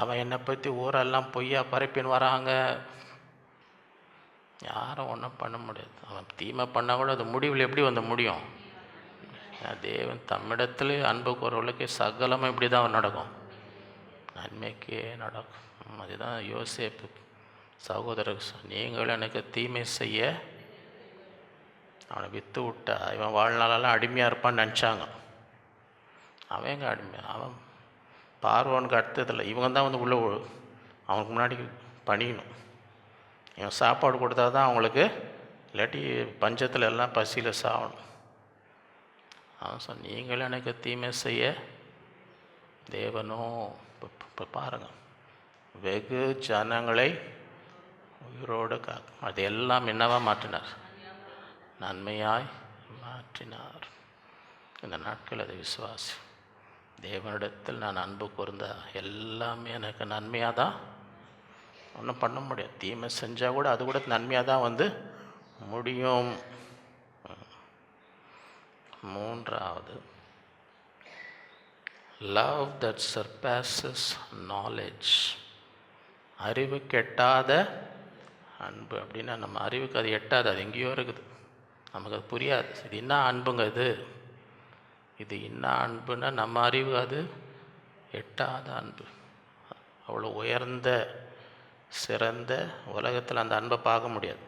அவன் என்னை பற்றி ஊரெல்லாம் பொய்யா பரப்பின்னு வராங்க, யாரும் ஒன்றும் பண்ண முடியாது. அவன் தீமை பண்ணால் கூட அது முடிவில் எப்படி வந்து முடியும். தேவன் தம்மிடத்தில் அன்பு கூறவர்களுக்கு சகலமாக இப்படி தான் நடக்கும், நன்மைக்கே நடக்கும். அதுதான் யோசேப்பு சகோதரர், நீங்கள் எனக்கு தீமை செய்ய அவனை விற்று விட்டா இவன் வாழ்நாளெல்லாம் அடிமையாக இருப்பான்னு நினச்சாங்க. அவன் எங்கே அடிமையாக, அவன் பார்வோனுக்கு அடுத்ததில்லை, இவங்க தான் வந்து உள்ளே அவனுக்கு முன்னாடி பணியணும். இவன் சாப்பாடு கொடுத்தா தான் அவங்களுக்கு, இல்லாட்டி பஞ்சத்தில் எல்லாம் பசியில் சாகணும். அவன் சொன்ன நீங்கள் எனக்கு தீமை செய்ய தேவனும் இப்போ பாருங்கள் வெகு ஜனங்களை உயிரோடு காக்கும். அது எல்லாம் என்னவாக மாற்றினார், நன்மையாய் மாற்றினார். இந்த நாட்கள் அதை விசுவாசி. தேவனிடத்தில் நான் அன்பு கூர்ந்த எல்லாமே எனக்கு நன்மையாக தான், ஒன்றும் பண்ண முடியாது. தீமை செஞ்சால் கூட அது கூட நன்மையாக தான் வந்து முடியும். 3வது love that surpasses knowledge. அறிவுக்கு எட்டாத அன்பு. அப்படின்னா நம்ம அறிவுக்கு அது எட்டாது, அது எங்கேயோ இருக்குது, நமக்கு அது புரியாது. இது என்ன அன்புங்க, இது என்ன அன்புன்னா நம்ம அறிவு அது எட்டாத அன்பு. அவ்வளோ உயர்ந்த சிறந்த உலகத்தில் அந்த அன்பை பார்க்க முடியாது.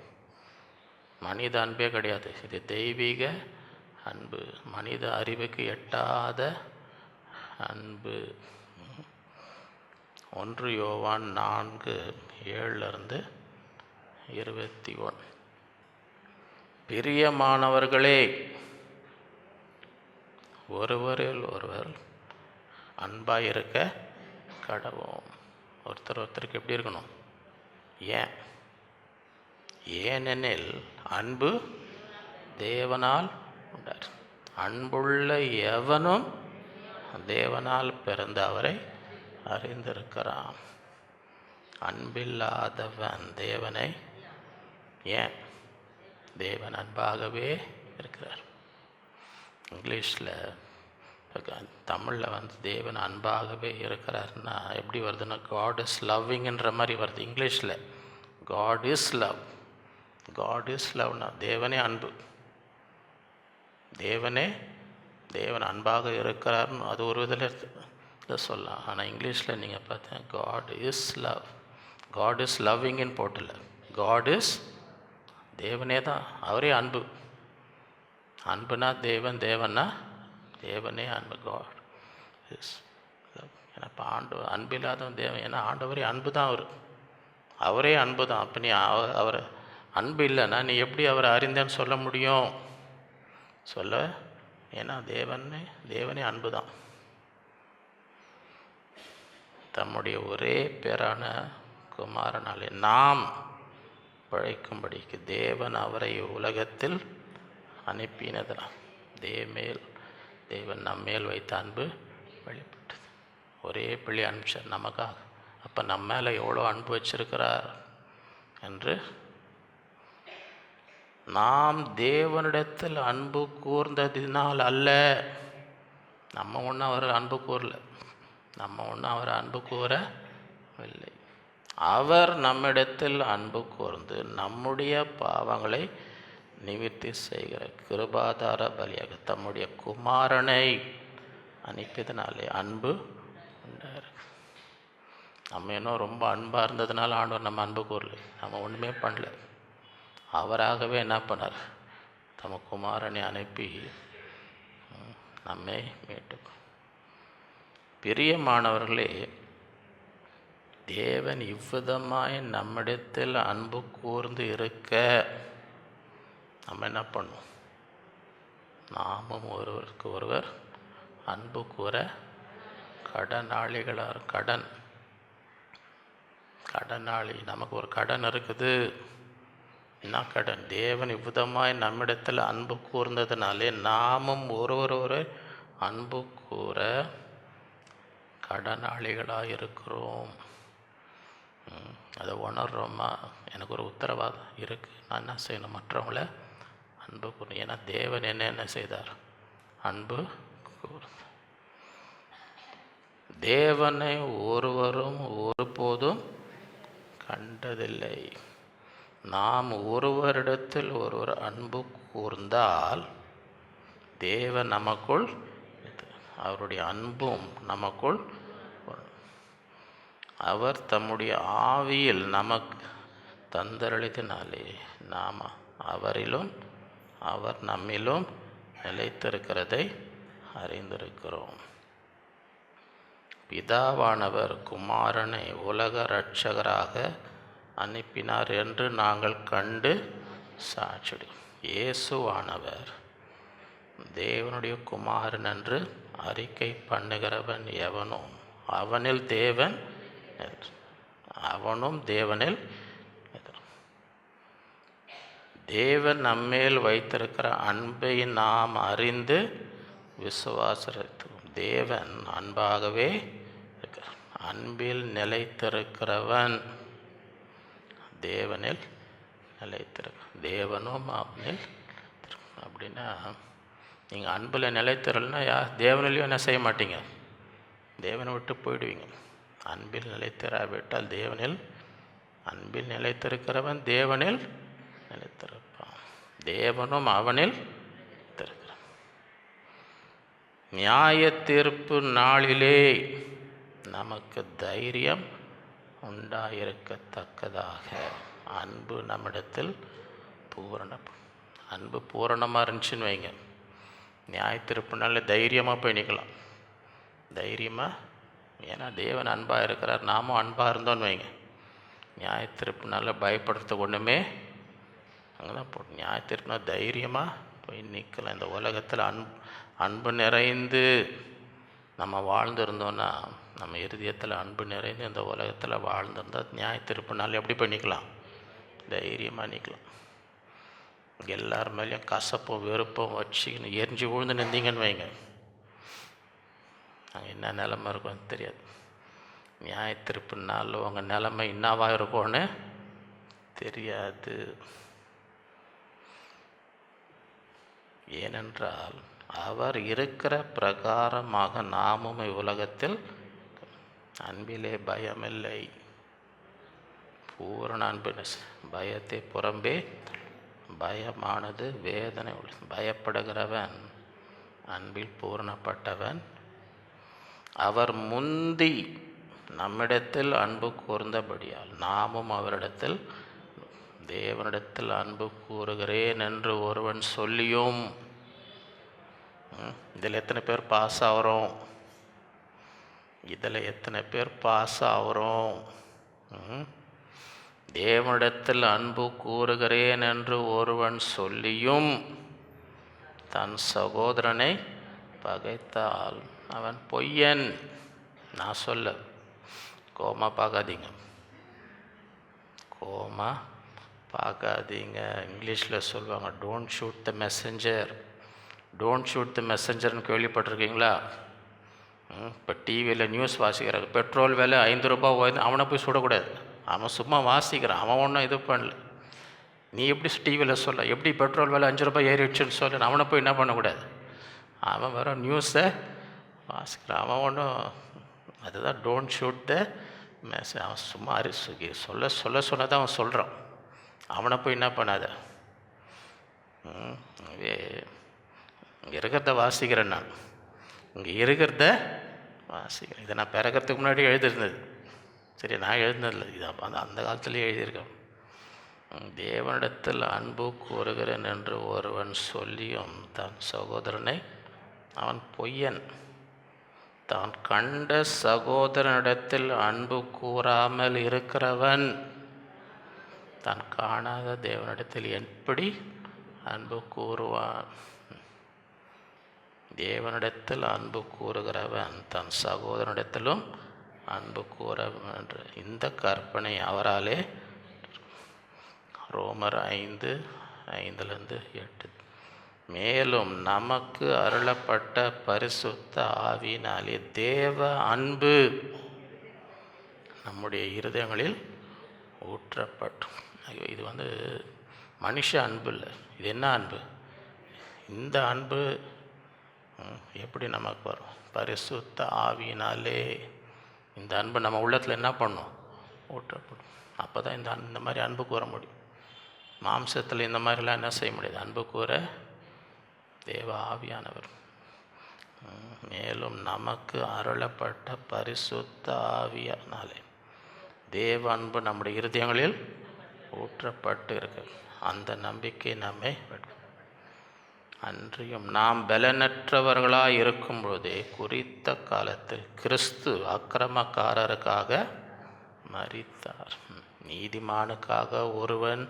மனித அன்பே கிடையாது, இது தெய்வீக அன்பு, மனித அறிவுக்கு எட்டாத அன்பு. 1 யோவான் 4:7-21 பிரியமானவர்களே, ஒருவரில் ஒருவர் அன்பாக இருக்க கடவோம். ஒருத்தருக்கு எப்படி இருக்கணும், ஏனெனில் அன்பு தேவனால் உண்டார். அன்புள்ள எவனும் தேவனால் பிறந்த அவரை அறிந்திருக்கிறான். அன்பில்லாதவன் தேவனை ஏன்? தேவன் அன்பாகவே இருக்கிறார். இங்கிலீஷில் தமிழில் தேவன் அன்பாகவே இருக்கிறாருன்னா எப்படி வருதுன்னா காட் இஸ் லவ்விங்கிற மாதிரி வருது. இங்கிலீஷில் God is love. God is லவ்னா தேவனே அன்பு. தேவன் அன்பாக இருக்கிறாருன்னு அது ஒரு இதில் சொல்லலாம். ஆனால் இங்கிலீஷில் நீங்கள் பார்த்தா God is love. God is லவ்விங்னு போட்டல. காட் இஸ் தேவனே தான், அவரே அன்பு. அன்புனா தேவன்னா தேவனே அன்பு. God is love. ஏன்னா இப்போ அன்பு இல்லாதவன் தேவன். ஏன்னா ஆண்டவரே அன்பு தான். அவரே அன்பு தான். அப்போ நீ அவர் அன்பு இல்லைன்னா நீ எப்படி அவரை அறிந்தேன்னு சொல்ல முடியும்? ஏன்னா தேவனே அன்பு தான். தம்முடைய ஒரே பேரான குமாரனாலே நாம் பிழைக்கும்படிக்கு தேவன் அவரை உலகத்தில் அனுப்பினதனால் தேவன் நம்மேல் வைத்த அன்பு வெளிப்பட்டது. ஒரே பிள்ளை அனுப்பிச்சார் நமக்காக. அப்போ நம்ம மேலே எவ்வளோ அன்பு வச்சிருக்கிறார் என்று. நாம் தேவனிடத்தில் அன்பு கூர்ந்ததினால் அல்ல. நம்ம ஒன்றும் அவர் அன்பு கூறவில்லை. அவர் நம்மிடத்தில் அன்பு கூர்ந்து நம்முடைய பாவங்களை நிவர்த்தி செய்கிற கிருபாதார பலியாக தம்முடைய குமாரனை அனுப்பியதனாலே அன்பு உண்டாரு. நம்ம இன்னும் ரொம்ப அன்பாக இருந்ததுனால ஆண்டவர் நம்ம அன்பு கூறல. நம்ம ஒன்றுமே பண்ணல. அவராகவே என்ன பண்ணார்? தம்ம குமாரனை அனுப்பி நம்மை மீட்டு. பிரியமானவர்களே, தேவன் இவ்விதமாய் நம்மிடத்தில் அன்பு கூர்ந்து இருக்க நம்ம என்ன பண்ணும்? நாமும் ஒருவருக்கு ஒருவர் அன்பு கூற கடனாளி. நமக்கு ஒரு கடன் இருக்குது. என்ன கடன்? தேவன் இவ்விதமாய் நம்மிடத்தில் அன்பு கூர்ந்ததுனாலே நாமும் ஒருவர் அன்பு கூற கடனாளிகளாக இருக்கிறோம். அதை உணர்றோமா? எனக்கு ஒரு உத்தரவாதம் இருக்குது. நான் என்ன செய்யணும்? மற்றவங்கள அன்பு கூறணும். ஏன்னா தேவன் என்ன செய்தார்? அன்பு கூர்ந்தார். தேவனை ஒருவரும் ஒருபோதும் கண்டதில்லை. நாம் ஒருவரிடத்தில் ஒருவர் அன்பு கூர்ந்தால் தேவன் நமக்குள், அவருடைய அன்பும் நமக்குள், அவர் தம்முடைய ஆவியில் நமக்கு தந்தளித்தினாலே நாம் அவரிலும் அவர் நம்மிலும் நிலைத்திருக்கிறதை அறிந்திருக்கிறோம். பிதாவானவர் குமாரனை உலக இரட்சகராக அனுப்பினார் என்று நாங்கள் கண்டு சாட்சிடு. இயேசுவானவர் தேவனுடைய குமாரன் என்று அறிக்கை பண்ணுகிறவன் எவனோ அவனும் தேவனில். தேவன் நம்மேல் வைத்திருக்கிற அன்பை நாம் அறிந்து விசுவாசிக்கிறோம். தேவன் அன்பாகவே இருக்கிறார். அன்பில் நிலைத்திருக்கிறவன் தேவனில் நிலைத்திருக்க, தேவனும் அவனில். அப்படின்னா நீங்கள் அன்பில் நிலைத்திரலன்னா தேவனிலையும் என்ன செய்ய மாட்டீங்க? தேவனை விட்டு போயிடுவீங்க. அன்பில் நிலைத்திராவிட்டால் அன்பில் நிலைத்திருக்கிறவன் தேவனில் நிலைத்திருப்பான். தேவனும் அவனில் நிலைத்திருக்கிறான். நியாய தீர்ப்பு நாளிலே நமக்கு தைரியம் உண்டாயிருக்கத்தக்கதாக அன்பு நம்மிடத்தில் அன்பு பூரணமாக இருந்துச்சுன்னு வைங்க. நியாய தீர்ப்புனால தைரியமாக போய் நிற்கலாம். தைரியமாக. ஏன்னா தேவன் அன்பாக இருக்கிறார், நாமும் அன்பாக இருந்தோன்னு வைங்க. நியாய தீர்ப்புனால பயப்படுறதுக்கு ஒன்றுமே அங்கே தான் போடும். நியாய தீர்ப்புனா தைரியமாக போய் நிற்கலாம். இந்த உலகத்தில் அன்பு நிறைந்து நம்ம வாழ்ந்துருந்தோன்னா, நம்ம இருதயத்தில் அன்பு நிறைந்து இந்த உலகத்தில் வாழ்ந்துருந்தால் நியாய தீர்ப்புனால எப்படி போய் நிற்கலாம்? தைரியமாக நிற்கலாம். எல்லார் மேலேயும் கசப்பும் வெறுப்பும் வச்சுக்கின்னு எரிஞ்சு விழுந்து நின்றீங்கன்னு வைங்க, அங்கே என்ன நிலைமை இருக்குன்னு தெரியாது. நியாயத்தீர்ப்பு நாளில் உங்கள் நிலைமை என்னவாக இருக்கும்னு தெரியாது. ஏனென்றால் அவர் இருக்கிற பிரகாரமாக நாமும் இவ்வுலகத்தில் அன்பிலே பயமில்லை. பூரண அன்பு. பயத்தை புறம்பே பயமானது வேதனை உள்ளது. பயப்படுகிறவன் அன்பில் பூரணப்பட்டவன். அவர் முந்தி நம்மிடத்தில் அன்பு கூர்ந்தபடியால் நாமும் அவரிடத்தில் தேவனிடத்தில் அன்பு கூறுகிறேன் என்று ஒருவன் சொல்லியும். இதில் எத்தனை பேர் பாஸ் ஆகிறோம்? இதில் எத்தனை பேர் பாஸ் ஆகிறோம்? தேவனிடத்தில் அன்பு கூறுகிறேன் என்று ஒருவன் சொல்லியும் தன் சகோதரனை பகைத்தால் அவன் பொய்யன். நான் சொல்ல கோமா பார்க்காதீங்க, கோமா பார்க்காதீங்க. இங்கிலீஷில் சொல்லுவாங்க don't shoot the messenger. Don't shoot the மெசஞ்சர்னு கேள்விப்பட்டிருக்கீங்களா? இப்போ டிவியில் நியூஸ் வாசிக்கிறாங்க, பெட்ரோல் விலை 5 ரூபாய் போய் அவனை போய் சுடக்கூடாது. அவன் சும்மா வாசிக்கிறான், அவன் ஒன்றும் இது பண்ணல. நீ எப்படி டிவியில் சொல்ல, எப்படி பெட்ரோல் விலை 5 ரூபாய் ஏறிடுச்சுன்னு சொல்ல, அவனை போய் என்ன பண்ணக்கூடாது. அவன் வர நியூஸை வாசிக்கிறான், அவன் ஒன்றும். அதுதான் டோன்ட் ஷூட் த மெசேஜ். அவன் சும்மா சொல்ல சொன்னதான் அவன் சொல்கிறான். அவனை போய் என்ன பண்ணாத. இங்கே இருக்கிறத வாசிக்கிறேன், நான் இங்கே இருக்கிறத வாசிக்கிறேன். இதை நான் பிறக்கிறதுக்கு முன்னாடி எழுதிருந்தது. சரி, நான் எழுதினதில்லை, இது அந்த காலத்துலேயே எழுதியிருக்கேன். தேவனிடத்தில் அன்பு கூறுகிறேன் என்று ஒருவன் சொல்லியும் தன் சகோதரனை அவன் பொய்யன். தான் கண்ட சகோதரனிடத்தில் அன்பு கூறாமல் இருக்கிறவன் தான் காணாத தேவனிடத்தில் எப்படி அன்பு கூறுவான்? தேவனிடத்தில் அன்பு கூறுகிறவன் தன் சகோதரனிடத்திலும் அன்பு கூறவன் என்ற இந்த கற்பனை அவராலே ரோமர் 5:5-8. மேலும் நமக்கு அருளப்பட்ட பரிசுத்த ஆவியினாலே தேவ அன்பு நம்முடைய இருதயங்களில் ஊற்றப்பட்டும். இது மனுஷ அன்பு இல்லை, இது என்ன அன்பு? இந்த அன்பு எப்படி நமக்கு வரும்? பரிசுத்த ஆவியினாலே இந்த அன்பு நம்ம உள்ளத்தில் என்ன பண்ணும்? ஊற்றப்படும். அப்போ தான் இந்த மாதிரி அன்பு கூற முடியும். மாம்சத்தில் இந்த மாதிரிலாம் என்ன செய்ய முடியாது. அன்பு கூற தேவ ஆவியானவர். மேலும் நமக்கு அருளப்பட்ட பரிசுத்த ஆவியானாலே தேவ அன்பு நம்முடைய இருதயங்களில் ஊற்றப்பட்டு இருக்கு. அந்த நம்பிக்கை நம்மை அன்றியும் நாம் பலனற்றவர்களாக இருக்கும்பொழுதே குறித்த காலத்தில் கிறிஸ்து அக்கிரமக்காரருக்காக மரித்தார். நீதிமானுக்காக ஒருவன்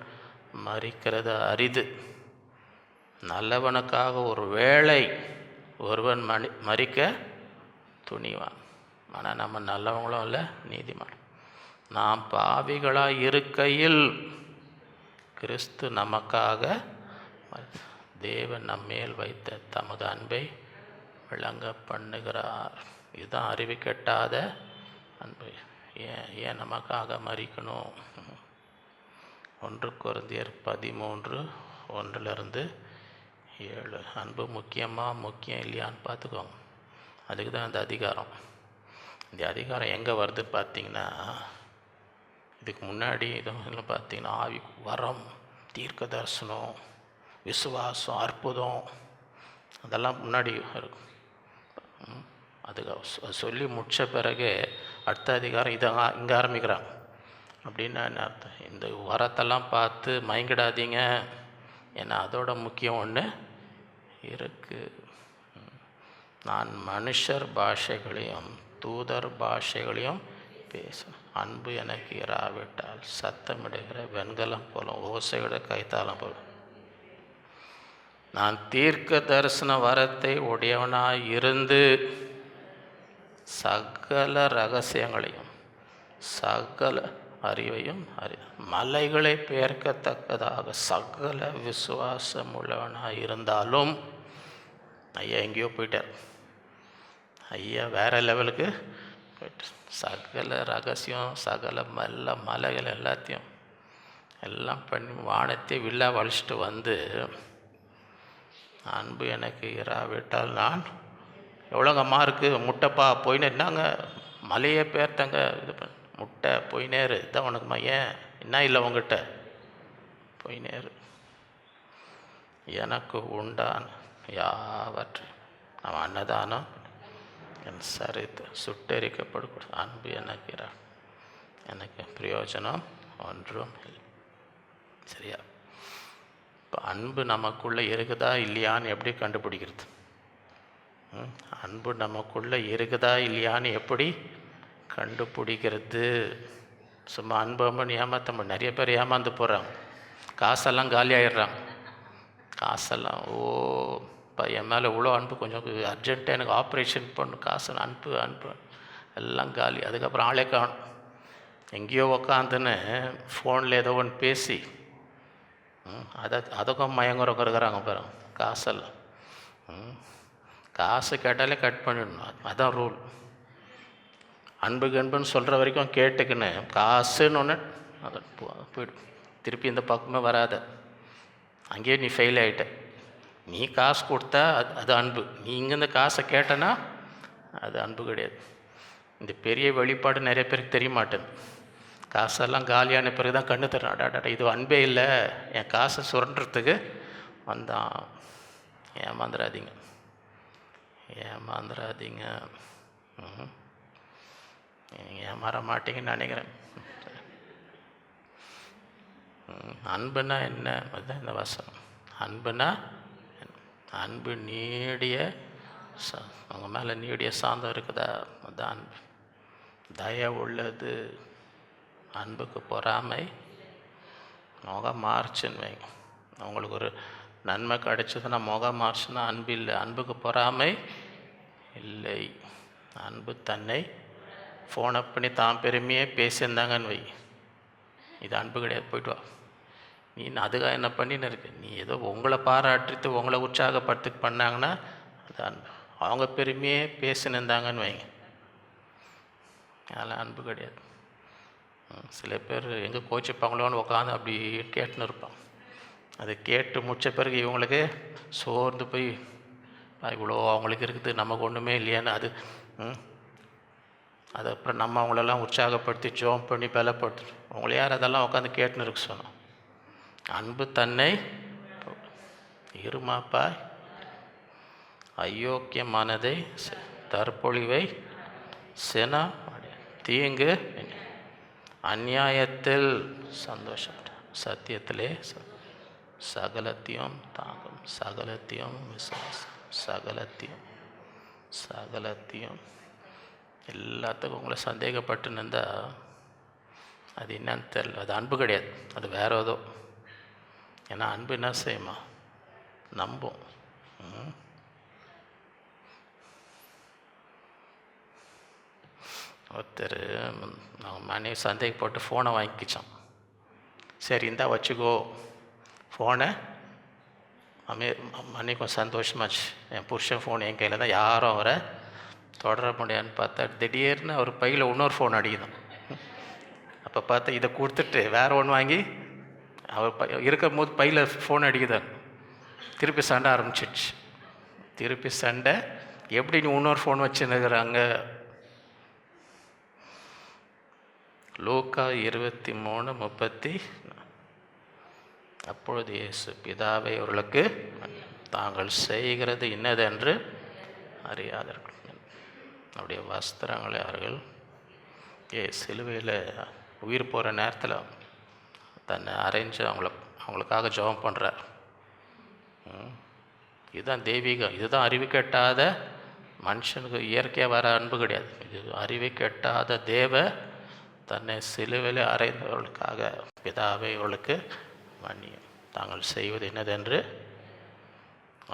மரிக்கிறது அரிது, நல்லவனுக்காக ஒரு வேளை ஒருவன் மரிக்க துணிவான். ஆனால் நம்ம நல்லவங்களும் இல்லை, நீதிமான். நாம் பாவிகளாக இருக்கையில் கிறிஸ்து நமக்காக தேவன் நம்மேல் வைத்த தமது அன்பை விளங்க பண்ணுகிறார். இதுதான் அறிவு கெட்டாத அன்பு. ஏன் நமக்காக மரிக்கணும்? 1 கொரிந்தியர் 13:1-7. அன்பு முக்கியம் இல்லையான்னு பார்த்துக்கோங்க. அதுக்கு தான் இந்த அதிகாரம். இந்த அதிகாரம் எங்கே வருது பார்த்தீங்கன்னா, இதுக்கு முன்னாடி இதெல்லாம் பார்த்தீங்கன்னா ஆவி வரம், தீர்க்க தரிசனம், விசுவாசம், அற்புதம், அதெல்லாம் முன்னாடி இருக்கும். அதுக்கு சொல்லி முடித்த பிறகு அடுத்த அதிகாரம் இங்கே ஆரம்பிக்கிறாங்க. அப்படின்னா என்ன அர்த்தம்? இந்த வரத்தெல்லாம் பார்த்து மயங்கிடாதீங்க, ஏன்னா அதோட முக்கியம் ஒன்று இருக்குது. நான் மனுஷர் பாஷைகளையும் தூதர் பாஷைகளையும் பேசணும். அன்பு எனக்கு இராவிட்டால் சத்தமிடுகிற வெண்கலம் போலும், ஓசையோட கைத்தாளம் போலும். நான் தீர்க்க தரிசன வரத்தை உடையவனாய் இருந்து சகல ரகசியங்களையும் சகல அறிவையும் மலைகளை பெயர்க்கத்தக்கதாக சகல விசுவாசம் உள்ளவனாக இருந்தாலும், ஐயா எங்கேயோ போயிட்டார். ஐயா வேறு லெவலுக்கு போயிட்டு சகல ரகசியம் சகல எல்லா மலைகள் எல்லாத்தையும் எல்லாம் பண்ணி வானத்தை வில்லா வலிச்சிட்டு வந்து, அன்பு எனக்கு இராவிட்டால் நான் எவ்வளோங்கம்மா இருக்குது முட்டைப்பா போயினே இருந்தாங்க, மலையே பேர்த்தங்க இது பண்ண முட்டை போயினேரு இதான் உனக்குமா, ஏன் என்ன இல்லை உங்ககிட்ட போயினேரு. எனக்கு உண்டான யாவற்றையும் அவன் அன்னதானம் என் சரித்து சுட்டெரிக்கப்படக்கூடாது. அன்பு எனக்கு பிரயோஜனம் ஒன்றும் இல்லை. சரியா? இப்போ அன்பு நமக்குள்ளே இருக்குதா இல்லையான்னு எப்படி கண்டுபிடிக்கிறது? அன்பு நமக்குள்ளே இருக்குதா இல்லையான்னு எப்படி கண்டுபிடிக்கிறது? சும்மா அன்புன்னு ஏமாற்ற நிறைய பேர் ஏமாந்து போகிறாங்க. காசெல்லாம் காலியாகிடுறாங்க. காசெல்லாம் இப்போ என் மேலே இவ்வளோ அன்பு, கொஞ்சம் அர்ஜென்ட்டாக எனக்கு ஆப்ரேஷன் பண்ணணும், காசு அன்பு எல்லாம் காலி. அதுக்கப்புறம் ஆளே காணும். எங்கேயோ உக்காந்துன்னு ஃபோனில் ஏதோ ஒன்று பேசி அதுக்கும் மயங்குறவங்க இருக்கிறாங்க பாருங்க. காசெல்லாம் காசு கேட்டாலே கட் பண்ணிடணும், அதான் ரூல். அன்புன்னு சொல்கிற வரைக்கும் கேட்டுக்குன்னு காசுன்னு ஒன்று அதை போய்டும். திருப்பி இந்த பக்கமே வராத, அங்கேயே நீ ஃபெயில் ஆகிட்ட. நீ காசு கொடுத்தா அது அன்பு, நீ இங்கேருந்து காசை கேட்டனா அது அன்பு கிடையாது. இந்த பெரிய வெளிப்பாடு நிறைய பேருக்கு தெரிய மாட்டேங்குது. காசெல்லாம் காலியான பிறகு தான் கண்ணு தரேன், அடாடா இது அன்பே இல்லை, என் காசை சுரண்டுறதுக்கு வந்தான். ஏமாந்துடாதீங்க. ஏமாற மாட்டீங்கன்னு நினைக்கிறேன். அன்புனா என்ன? அதுதான் இந்த வசனம். அன்புனா அன்பு நீடிய அவங்க மேலே நீடிய சாந்தம் இருக்குதா, அதுதான் அன்பு. தயவு உள்ளது, அன்புக்கு பொறாமை. முகம் மாறுச்சுன்னு வைங்க, அவங்களுக்கு ஒரு நன்மை கிடைச்சதுன்னா முகம் மாறுச்சுன்னா அன்பு இல்லை. அன்புக்கு பொறாமை இல்லை. அன்பு தன்னை ஃபோனை பண்ணி தான் பெருமையே பேசியிருந்தாங்கன்னு வை, இது அன்பு கிடையாது. போய்ட்டு வா. நீ அதுக்காக என்ன பண்ணின்னு இருக்கு? நீ ஏதோ உங்களை பாராட்டிட்டு உங்களை உற்சாகப்படுத்தி பண்ணாங்கன்னா அது அன்பு. அவங்க பெருமையே பேசினிருந்தாங்கன்னு வைங்க, அதெல்லாம் அன்பு கிடையாது. சில பேர் எங்கே கோச்சிப்பாங்களோன்னு உட்காந்து அப்படி கேட்டுன்னு இருப்பாங்க. அதை கேட்டு முடித்த பிறகு இவங்களுக்கு சோர்ந்து போய் இவ்வளோ அவங்களுக்கு இருக்குது, நமக்கு ஒன்றுமே இல்லையான்னு அது அப்புறம் நம்ம அவங்களெல்லாம் உற்சாகப்படுத்தி ஜோம் பண்ணி பலப்படுத்து. அவங்கள யார் அதெல்லாம் உட்காந்து கேட்டுன்னு இருக்க சொன்னோம். அன்பு தன்னை இருமாப்பா அயோக்கியமானதை தற்பொழிவை சென தீங்கு அநியாயத்தில் சந்தோஷம், சத்தியத்திலே சகலத்தையும் தாங்கும், சகலத்தையும் விசுவாசம், சகலத்தையும் எல்லாத்துக்கும் உங்களை சந்தேகப்பட்டு இருந்தால் அது என்னன்னு தெரியல, அது அன்பு கிடையாது, அது வேற ஏதோ. ஏன்னா அன்பு என்ன செய்யுமா? நம்பும். ஒருத்தர் அவன் மனைவி சந்தேகப்பட்டு ஃபோனை வாங்கிக்கிச்சான். சரி இந்தா வச்சுக்கோ ஃபோனை. மனைவி கொஞ்சம் சந்தோஷமாச்சு, என் புருஷன் ஃபோன் என் கையில் தான், யாரும் அவரை தொடர முடியாதுன்னு பார்த்தா திடீர்னு அவர் பையில் இன்னொரு ஃபோன் அடிக்குதான். அப்போ பார்த்தா இதை கொடுத்துட்டு வேறு ஒன்று வாங்கி அவர் இருக்கும் போது பையில் ஃபோன் அடிக்குதான். திருப்பி சண்டை ஆரம்பிச்சிடுச்சு. திருப்பி சண்டை, எப்படி நீ இன்னொரு ஃபோன் வச்சுன்னுக்குறாங்க? லூக்கா 23:30. அப்பொழுது இயேசு, பிதாவை அவர்களுக்கு தாங்கள் செய்கிறது இன்னதென்று அறியாதர்கள். அவருடைய வஸ்திரங்களை அவர்கள் சிலுவையில் உயிர் போகிற நேரத்தில் தன்னை அரைஞ்சு அவங்களுக்காக ஜெபம் பண்ணுறார். இதுதான் தெய்வீகம். இதுதான் அறிவு கெட்டாத மனுஷனுக்கு இயற்கையாக வர அன்பு கிடையாது. இது அறிவு கெட்டாத தேவ தன்னை சிலுவையில் அறைந்தவர்களுக்காக பிதாவை அவளுக்கு மன்னியும் தாங்கள் செய்வது என்னதென்று.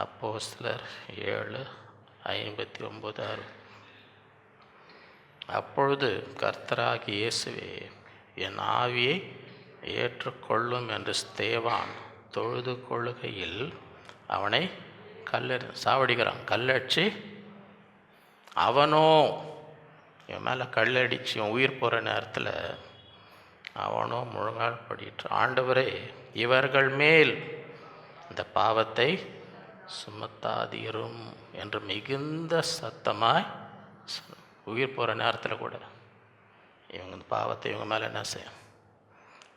அப்போஸ்தலர் 7:59. அப்பொழுது கர்த்தராகிய இயேசுவே, என் ஆவியை ஏற்றுக்கொள்ளும் என்று ஸ்தேவான் தொழுது கொள்ளுகையில் அவனை சாவடிக்கிறான். கல்லடிச்சு அவனோ இவன் மேலே கல்லடிச்சு இவன் உயிர் போகிற நேரத்தில் அவனும் முழங்கால் படிட்டு, ஆண்டவரே இவர்கள் மேல் இந்த பாவத்தை சுமத்தாதீரும் என்று மிகுந்த சத்தமாய் உயிர் போகிற நேரத்தில் கூட இவங்க இந்த பாவத்தை இவங்க மேலே என்ன செய்யும்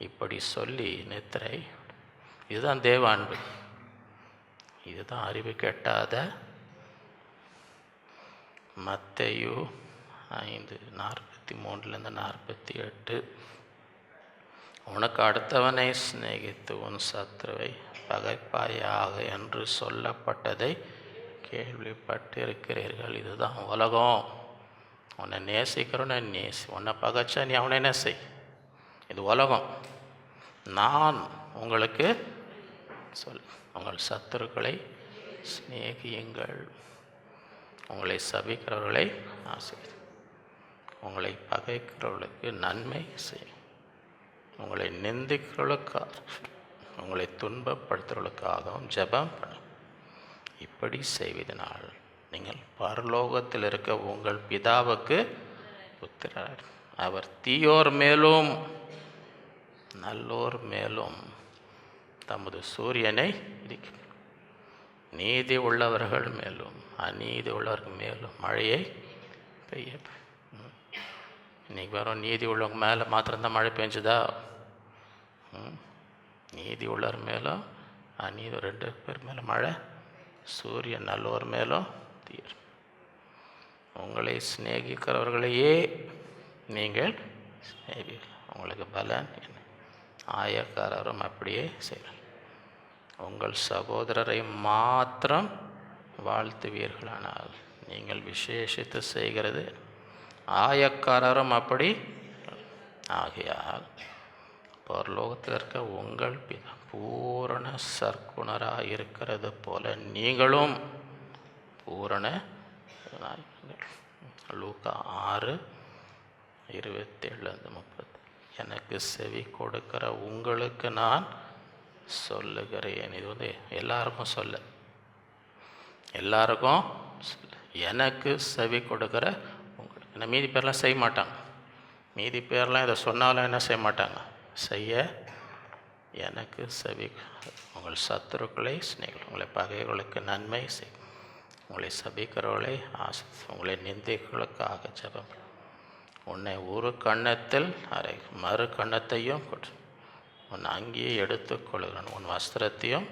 இப்படி சொல்லி நித்திரை. இதுதான் தேவ அன்பு, இதுதான் அறிவு கெட்டாத. மத்தேயு 5:43-48, உனக்கு அடுத்தவனை சிநேகித்து உன் சத்துருவை பகைப்பாயாக என்று சொல்லப்பட்டதை கேள்விப்பட்டிருக்கிறீர்கள். இதுதான் உலகம். உன்னை நேசிக்கிறோன்னு நேசி, உன்னை பகைச்சா நீ அவனை என்ன செய். இது உலகம். நான் உங்களுக்கு உங்கள் சத்துருக்களை சிநேகியுங்கள், உங்களை சபிக்கிறவர்களை ஆசீர்வதி, உங்களை பகைக்கிறவர்களுக்கு நன்மை செய், உங்களை நிந்திக்கிறவர்களுக்காக உங்களை துன்பப்படுத்துறவர்களுக்காகவும் ஜெபம் பண்ண. இப்படி செய்வதனால் நீங்கள் பரலோகத்தில் இருக்க உங்கள் பிதாவுக்கு புத்திரர். அவர் தீயோர் மேலும் நல்லோர் மேலும் தமது சூரியனை நீதி உள்ளவர்கள் மேலும் அநீதி உள்ளவர்கள் மேலும் மழையை பெய்ய. இன்றைக்கி வெறும் நீதி உள்ளவங்க மேலே மாத்திரம்தான் மழை பெஞ்சுதா? நீதி உள்ளவர் மேலும் அநீதி 2 பேர் மேலே மழை. சூரியன் நல்லோர் மேலும் தீர். உங்களை சிநேகிக்கிறவர்களையே நீங்கள் சிநேகி, உங்களுக்கு பலன் என்ன? ஆயக்காரரும் அப்படியே செய்கிறார். உங்கள் சகோதரரை மாத்திரம் வாழ்த்துவீர்களானால் நீங்கள் விசேஷித்து செய்கிறது. ஆயக்காரரும் அப்படி ஆகையால் பரலோகத்தில் இருக்க உங்கள் பிதா பூரண சற்குணராக இருக்கிறது போல நீங்களும் பூரண. லூக்கா 6:27-30, எனக்கு செவி கொடுக்கிற உங்களுக்கு நான் சொல்லுகிறேன். இது வந்து எல்லாருக்கும் சொல்ல, எல்லாருக்கும் சொல்ல. எனக்கு செவி கொடுக்கிற உங்களுக்கு. ஏன்னா மீதி பேர்லாம் செய்ய மாட்டாங்க. மீதி பேர்லாம் இதை சொன்னாலும் என்ன செய்ய மாட்டாங்க, செய்ய. எனக்கு செவி, உங்கள் சத்துருக்களை சிநேகிகள், உங்களை பகைகளுக்கு நன்மை செய், உங்களை சபிக்கிறவர்களை ஆசி, உங்களை நிந்தைகளுக்காக ஜெபம். உன்னை ஒரு கன்னத்தில் அறை, மறு கன்னத்தையும் கொடு. உன் அங்கேயே எடுத்துக்கொள்கிறேன், உன் வஸ்திரத்தையும்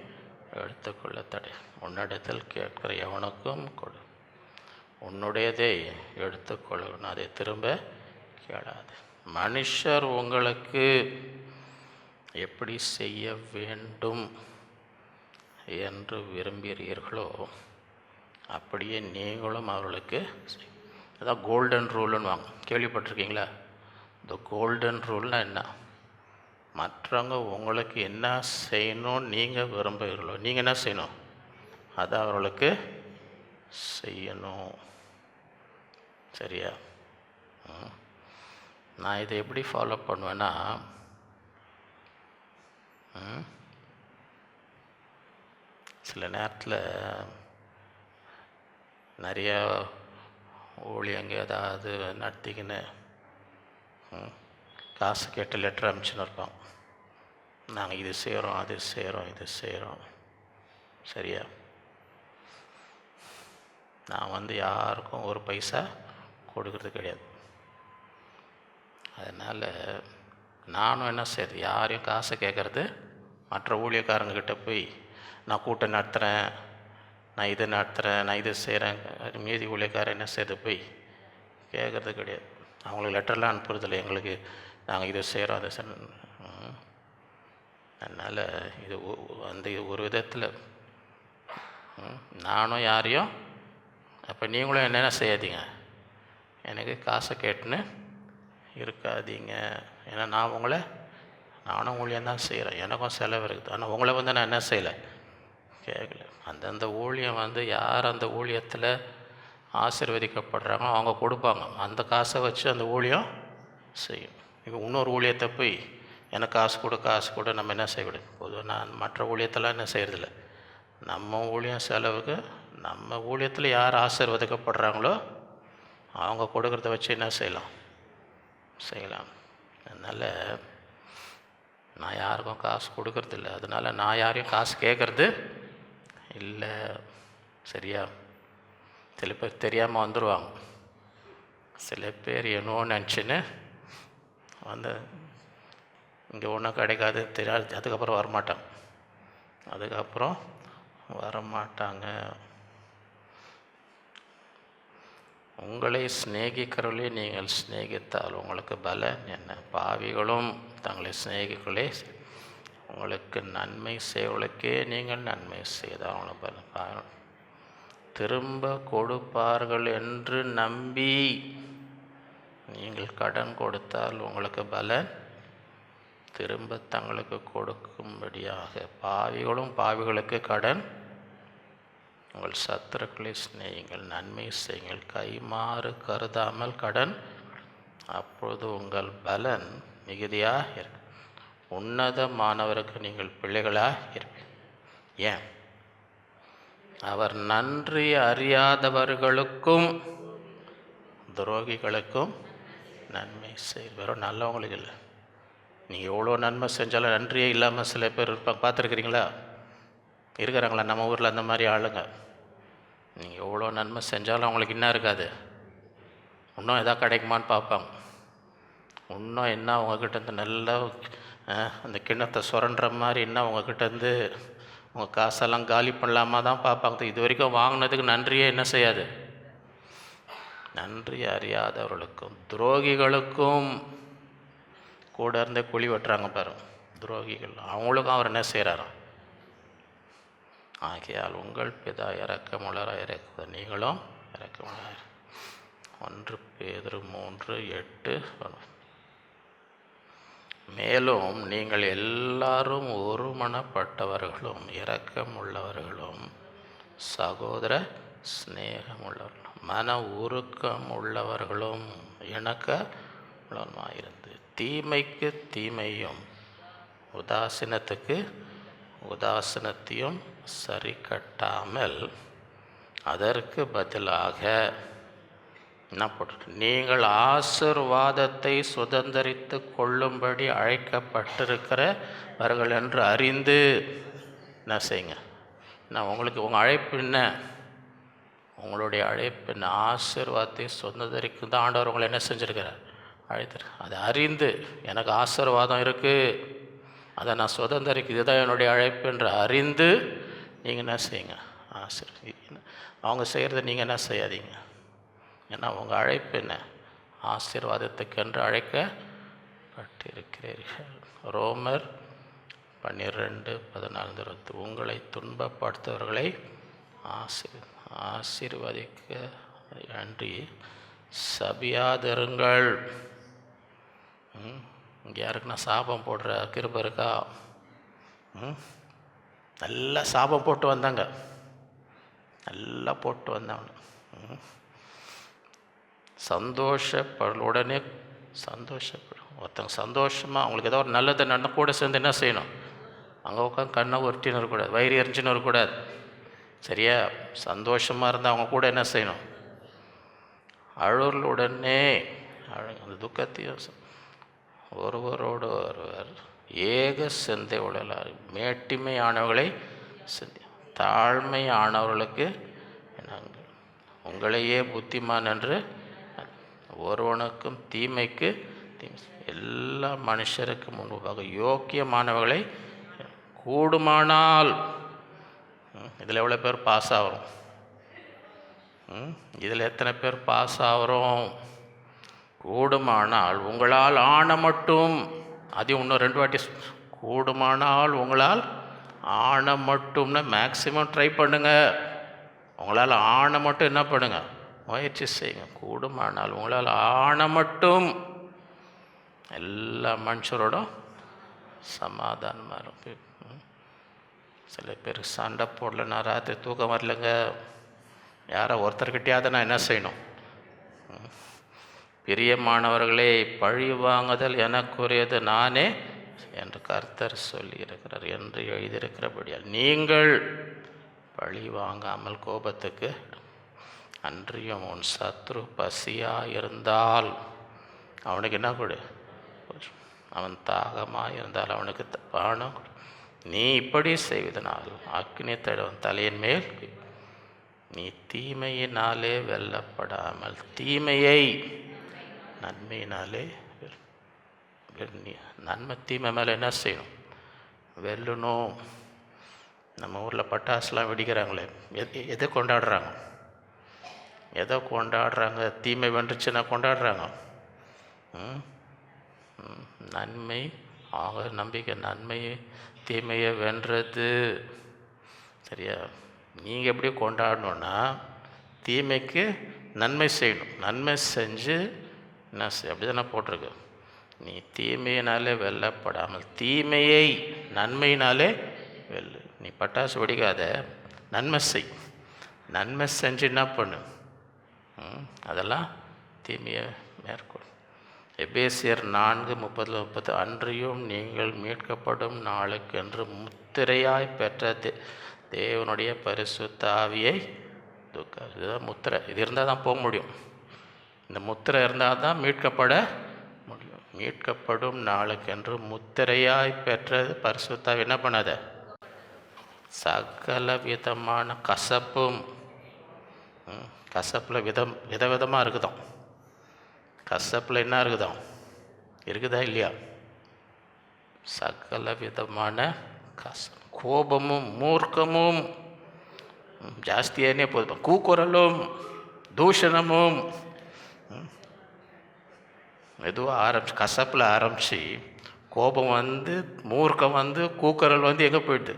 எடுத்துக்கொள்ள தடை. உன்னிடத்தில் கேட்கிற எவனுக்கும் கொடு, உன்னுடையதை எடுத்துக்கொள்கிறேன், அதை திரும்ப கேளாது. மனுஷர் உங்களுக்கு எப்படி செய்ய வேண்டும் என்று விரும்புகிறீர்களோ அப்படியே நீங்களும் அவர்களுக்கு. அதான் கோல்டன் ரூல்னு வாங்க, கேள்விப்பட்டிருக்கீங்களா? இந்த கோல்டன் ரூல்னால் என்ன? மற்றவங்க உங்களுக்கு என்ன செய்யணும்னு நீங்கள் விரும்புகிறீர்களோ நீங்கள் என்ன செய்யணும், அதை அவர்களுக்கு செய்யணும். சரியா? நான் இதை எப்படி ஃபாலோ பண்ணுவேன்னா, சில நேரத்தில் நிறைய ஊழியங்க ஏதாவது நடத்திக்கின்னு காசு கேட்டு லெட்டர் அனுப்பிச்சுன்னு இருக்கோம். நாங்கள் இது செய்கிறோம், அது செய்கிறோம், இது செய்கிறோம். சரியா? நான் வந்து யாருக்கும் ஒரு பைசா கொடுக்கறது கிடையாது. அதனால் நானும் என்ன செய்யுது, யாரையும் காசை கேட்குறது. மற்ற ஊழியக்காரங்கிட்ட போய் நான் கூட்டம் நடத்துகிறேன், நான் இதை நடத்துகிறேன், நான் இது செய்கிறேன், மீதி ஊழியக்காரன் என்ன செய்யுது போய் கேட்குறது கிடையாது. அவங்களுக்கு லெட்டர்லாம் அனுப்புறதில்லை, எங்களுக்கு நாங்கள் இதை செய்கிறோம், அதை செய்கிறோம். அதனால் இது அந்த ஒரு விதத்தில் நானும் யாரையும், அப்போ நீங்களும் என்னென்ன செய்யாதீங்க, எனக்கு காசை கேட்டுன்னு இருக்காதீங்க. ஏன்னா நானும் ஊழியம்தான் செய்கிறேன், எனக்கும் செலவு இருக்குது. ஆனால் உங்களை வந்து நான் என்ன செய்யலை, கேட்கல. அந்தந்த ஊழியம் வந்து யார் அந்த ஊழியத்தில் ஆசீர்வதிக்கப்படுறாங்களோ அவங்க கொடுப்பாங்க. அந்த காசை வச்சு அந்த ஊழியம் செய்யும். இப்போ இன்னொரு ஊழியத்தை போய் எனக்கு காசு கொடு நம்ம என்ன செய்யக்கூடாது. பொதுவாக நான் மற்ற ஊழியத்தெல்லாம் என்ன செய்கிறதில்ல. நம்ம ஊழியம் செலவுக்கு நம்ம ஊழியத்தில் யார் ஆசீர்வதிக்கப்படுறாங்களோ அவங்க கொடுக்குறத வச்சு என்ன செய்யலாம். அதனால் நான் யாருக்கும் காசு கொடுக்கறதில்ல, அதனால் நான் யாரையும் காசு கேட்குறது இல்லை. சரியா? சில பேர் தெரியாமல் வந்துடுவாங்க, சில பேர் என்னவோ நினச்சின்னு வந்து இங்கே ஒன்றும் கிடைக்காது தெரியாது, அதுக்கப்புறம் வரமாட்டாங்க. உங்களை சிநேகிக்கிறவர்களே நீங்கள் சிநேகித்தால் உங்களுக்கு பலன் என்ன? பாவிகளும் தங்களை சிநேகிகளே உங்களுக்கு நன்மை செய்வர்களுக்கே நீங்கள் நன்மை செய்தால் அவங்களுக்கு பலன். திரும்ப கொடுப்பார்கள் என்று நம்பி நீங்கள் கடன் கொடுத்தால் உங்களுக்கு பலன். திரும்ப தங்களுக்கு கொடுக்கும்படியாக பாவிகளும் பாவிகளுக்கு கடன். உங்கள் சத்துருக்களை சிநேகிங்கள், நன்மை செய்யுங்கள், கைமாறு கருதாமல் கடன், அப்பொழுது உங்கள் பலன் மிகுதியாக இருக்கும். உன்னதமானவருக்கு நீங்கள் பிள்ளைகளாக இருப்பீர்கள். ஏன்? அவர் நன்றி அறியாதவர்களுக்கும் துரோகிகளுக்கும் நன்மை செய்ய. வெறும் நல்லவங்களுக்கு இல்லை, நீங்கள் எவ்வளோ நன்மை செஞ்சாலும் நன்றியே இல்லாமல் சில பேர் இருப்பாங்க. பார்த்துருக்குறீங்களா? இருக்கிறாங்களா நம்ம ஊரில் அந்த மாதிரி ஆளுங்க? நீங்கள் எவ்வளோ நன்மை செஞ்சாலும் அவங்களுக்கு என்ன இருக்காது, இன்னும் எதாவது கிடைக்குமான்னு பார்ப்பாங்க. இன்னும் என்ன உங்ககிட்டேருந்து நல்லா அந்த கிண்ணத்தை சுரண்டுற மாதிரி என்ன உங்ககிட்டேருந்து உங்கள் காசெல்லாம் காலி பண்ணலாமா தான் பார்ப்பாங்க. இது வரைக்கும் வாங்கினதுக்கு நன்றியே என்ன செய்யாது. நன்றி அறியாதவர்களுக்கும் துரோகிகளுக்கும் கூட இருந்தே குழி வெட்டுறாங்க பாருங்க, துரோகிகள். அவங்களுக்கும் அவர் என்ன செய்கிறாராம்? ஆகையால் உங்கள் பிதா இரக்கமுள்ளவராக இருக்கிறது, நீங்களும் இரக்கமுள்ளவராக. 1 பேதுரு 3:8. மேலும் நீங்கள் எல்லாரும் ஒருமனப்பட்டவர்களும் இரக்கம் உள்ளவர்களும் சகோதர சிநேகம் உள்ளவர்களும் மன உருக்கம் உள்ளவர்களும் இணக்க உள்ளவருமாயிருந்து தீமைக்கு தீமையும் உதாசீனத்துக்கு உதாசீனத்தையும் சரி கட்டாமல் அதற்கு பதிலாக என்ன போட்டு, நீங்கள் ஆசீர்வாதத்தை சுதந்திரித்து கொள்ளும்படி அழைக்கப்பட்டிருக்கிறவர்கள் என்று அறிந்து என்ன செய்யுங்க. நான் உங்களுக்கு உங்கள் அழைப்பு என்ன? உங்களுடைய அழைப்பு என்ன? ஆசீர்வாதத்தை சுதந்திரிக்கு தான் ஆண்டவர் உங்களை என்ன செஞ்சுருக்கிறார், அழைத்துரு. அதை அறிந்து எனக்கு ஆசீர்வாதம் இருக்குது, அதை நான் சுதந்திரிக்கு, இதுதான் என்னுடைய அழைப்பு என்று அறிந்து நீங்கள் என்ன செய்யுங்க, அவங்க செய்கிறத நீங்கள் என்ன செய்யாதீங்க. ஏன்னா உங்கள் அழைப்பு என்ன? ஆசீர்வாதத்துக்கென்று அழைக்கப்பட்டிருக்கிறீர்கள். ரோமர் 12:14. உங்களை துன்பப்படுத்தவர்களை ஆசீர்வதிக்க அன்றி சபியாதிருங்கள். இங்கே யாருக்கு நான் சாபம் போடுற கிருபை இருக்கா? நல்லா சாபம் போட்டு வந்தாங்க, நல்லா போட்டு வந்தாங்க. உடனே சந்தோஷப்படும். ஒருத்தங்க சந்தோஷமாக அவங்களுக்கு ஏதோ ஒரு நல்லது நடந்தால் கூட சேர்ந்து என்ன செய்யணும், அங்கே உட்காந்து கண்ணை உருட்டின்னு இருக்கக்கூடாது, வயிறு எரிஞ்சின்னு இருக்கக்கூடாது. சரியா? சந்தோஷமாக இருந்தால் அவங்க கூட என்ன செய்யணும், அழுவலுடனே அந்த துக்கத்தையும் ஒருவரோடு ஒருவர் ஏக சிந்தை உடலார். மேட்டிமையானவர்களை சிந்தி, தாழ்மையானவர்களுக்கு உங்களையே புத்திமான் என்று ஒருவனுக்கும் தீமைக்கு எல்லா மனுஷருக்கு முன்பாக யோக்கியமானவர்களை கூடுமானால். இதில் எவ்வளோ பேர் பாஸ் ஆகிறோம்? இதில் எத்தனை பேர் பாஸ் ஆகிறோம்? கூடுமானால் உங்களால் ஆன மட்டும், அதையும் இன்னும் 2 வாட்டி, கூடுமானால் உங்களால் ஆன மட்டும்னா மேக்சிமம் ட்ரை பண்ணுங்கள். உங்களால் ஆன மட்டும் என்ன பண்ணுங்கள், முயற்சி செய்யுங்க. கூடுமானால் உங்களால் ஆன மட்டும் எல்லா மனுஷரோடும் சமாதானமாக இருக்கும். சில பேர் சண்டை போடலன்னா ராத்திரி தூக்கம் வரலைங்க, யாரோ ஒருத்தர்கிட்டையாவது நான் என்ன செய்யணும். பிரியமானவர்களே, பழி வாங்குதல் எனக்குரியது நானே என்று கர்த்தர் சொல்லியிருக்கிறார் என்று எழுதியிருக்கிறபடியால் நீங்கள் பழி வாங்காமல் கோபத்துக்கு அன்றியும் உன் சத்ரு பசியாக இருந்தால் அவனுக்கு என்ன கொடு, அவன் தாகமாக இருந்தால் அவனுக்கு பானம் கொடு. நீ இப்படி செய்வதனால் அக்னி தடவன் தலையின் மேல். நீ தீமையினாலே வெல்லப்படாமல் தீமையை நன்மையினாலே நன்மை தீமை மேலே என்ன செய்யணும், வெல்லணும். நம்ம ஊரில் பட்டாசுலாம் வெடிக்கிறாங்களே, எதை கொண்டாடுறாங்க, எதை கொண்டாடுறாங்க? தீமை வென்றுச்சுன்னா கொண்டாடுறாங்க. நன்மை ஆக நம்பிக்கை, நன்மையை தீமையை வென்றது. சரியா? நீங்கள் எப்படி கொண்டாடணுன்னா தீமைக்கு நன்மை செய்யணும். நன்மை செஞ்சு என்ன அப்படி தானே போட்டிருக்கு. நீ தீமையினாலே வெல்லப்படாமல் தீமையை நன்மையினாலே வெல்லு. நீ பட்டாசு வெடிக்காத, நன்மை செய். நன்மை செஞ்சு என்ன பண்ணு, அதெல்லாம் தீமையை மேற்கொள். எபேசியர் 4:30 அன்றியும் நீங்கள் மீட்கப்படும் நாளுக்கென்று முத்திரையாய் பெற்ற தேவனுடைய பரிசுத்த ஆவியை இதுதான் முத்திரை. இது இருந்தால் தான் போக முடியும். இந்த முத்திரை இருந்தால் தான் மீட்கப்பட முடியும். மீட்கப்படும் நாளுக்கென்று முத்திரையாய் பெற்றது பரிசுத்தாவி என்ன பண்ணாத, சகல விதமான கசப்பும். கசப்பில் விதவிதமாக இருக்குதாம். கசப்பில் என்ன இருக்குதாம், இருக்குதா இல்லையா? சகல விதமான கோபமும் மூர்க்கமும் ஜாஸ்தியானே போதும், கூக்குரலும் தூஷணமும் மெதுவாக ஆரம்பிச்சு, கசப்பில் ஆரம்பித்து கோபம் வந்து மூர்க்கம் வந்து கூக்குரல் வந்து எங்கே போயிடுது,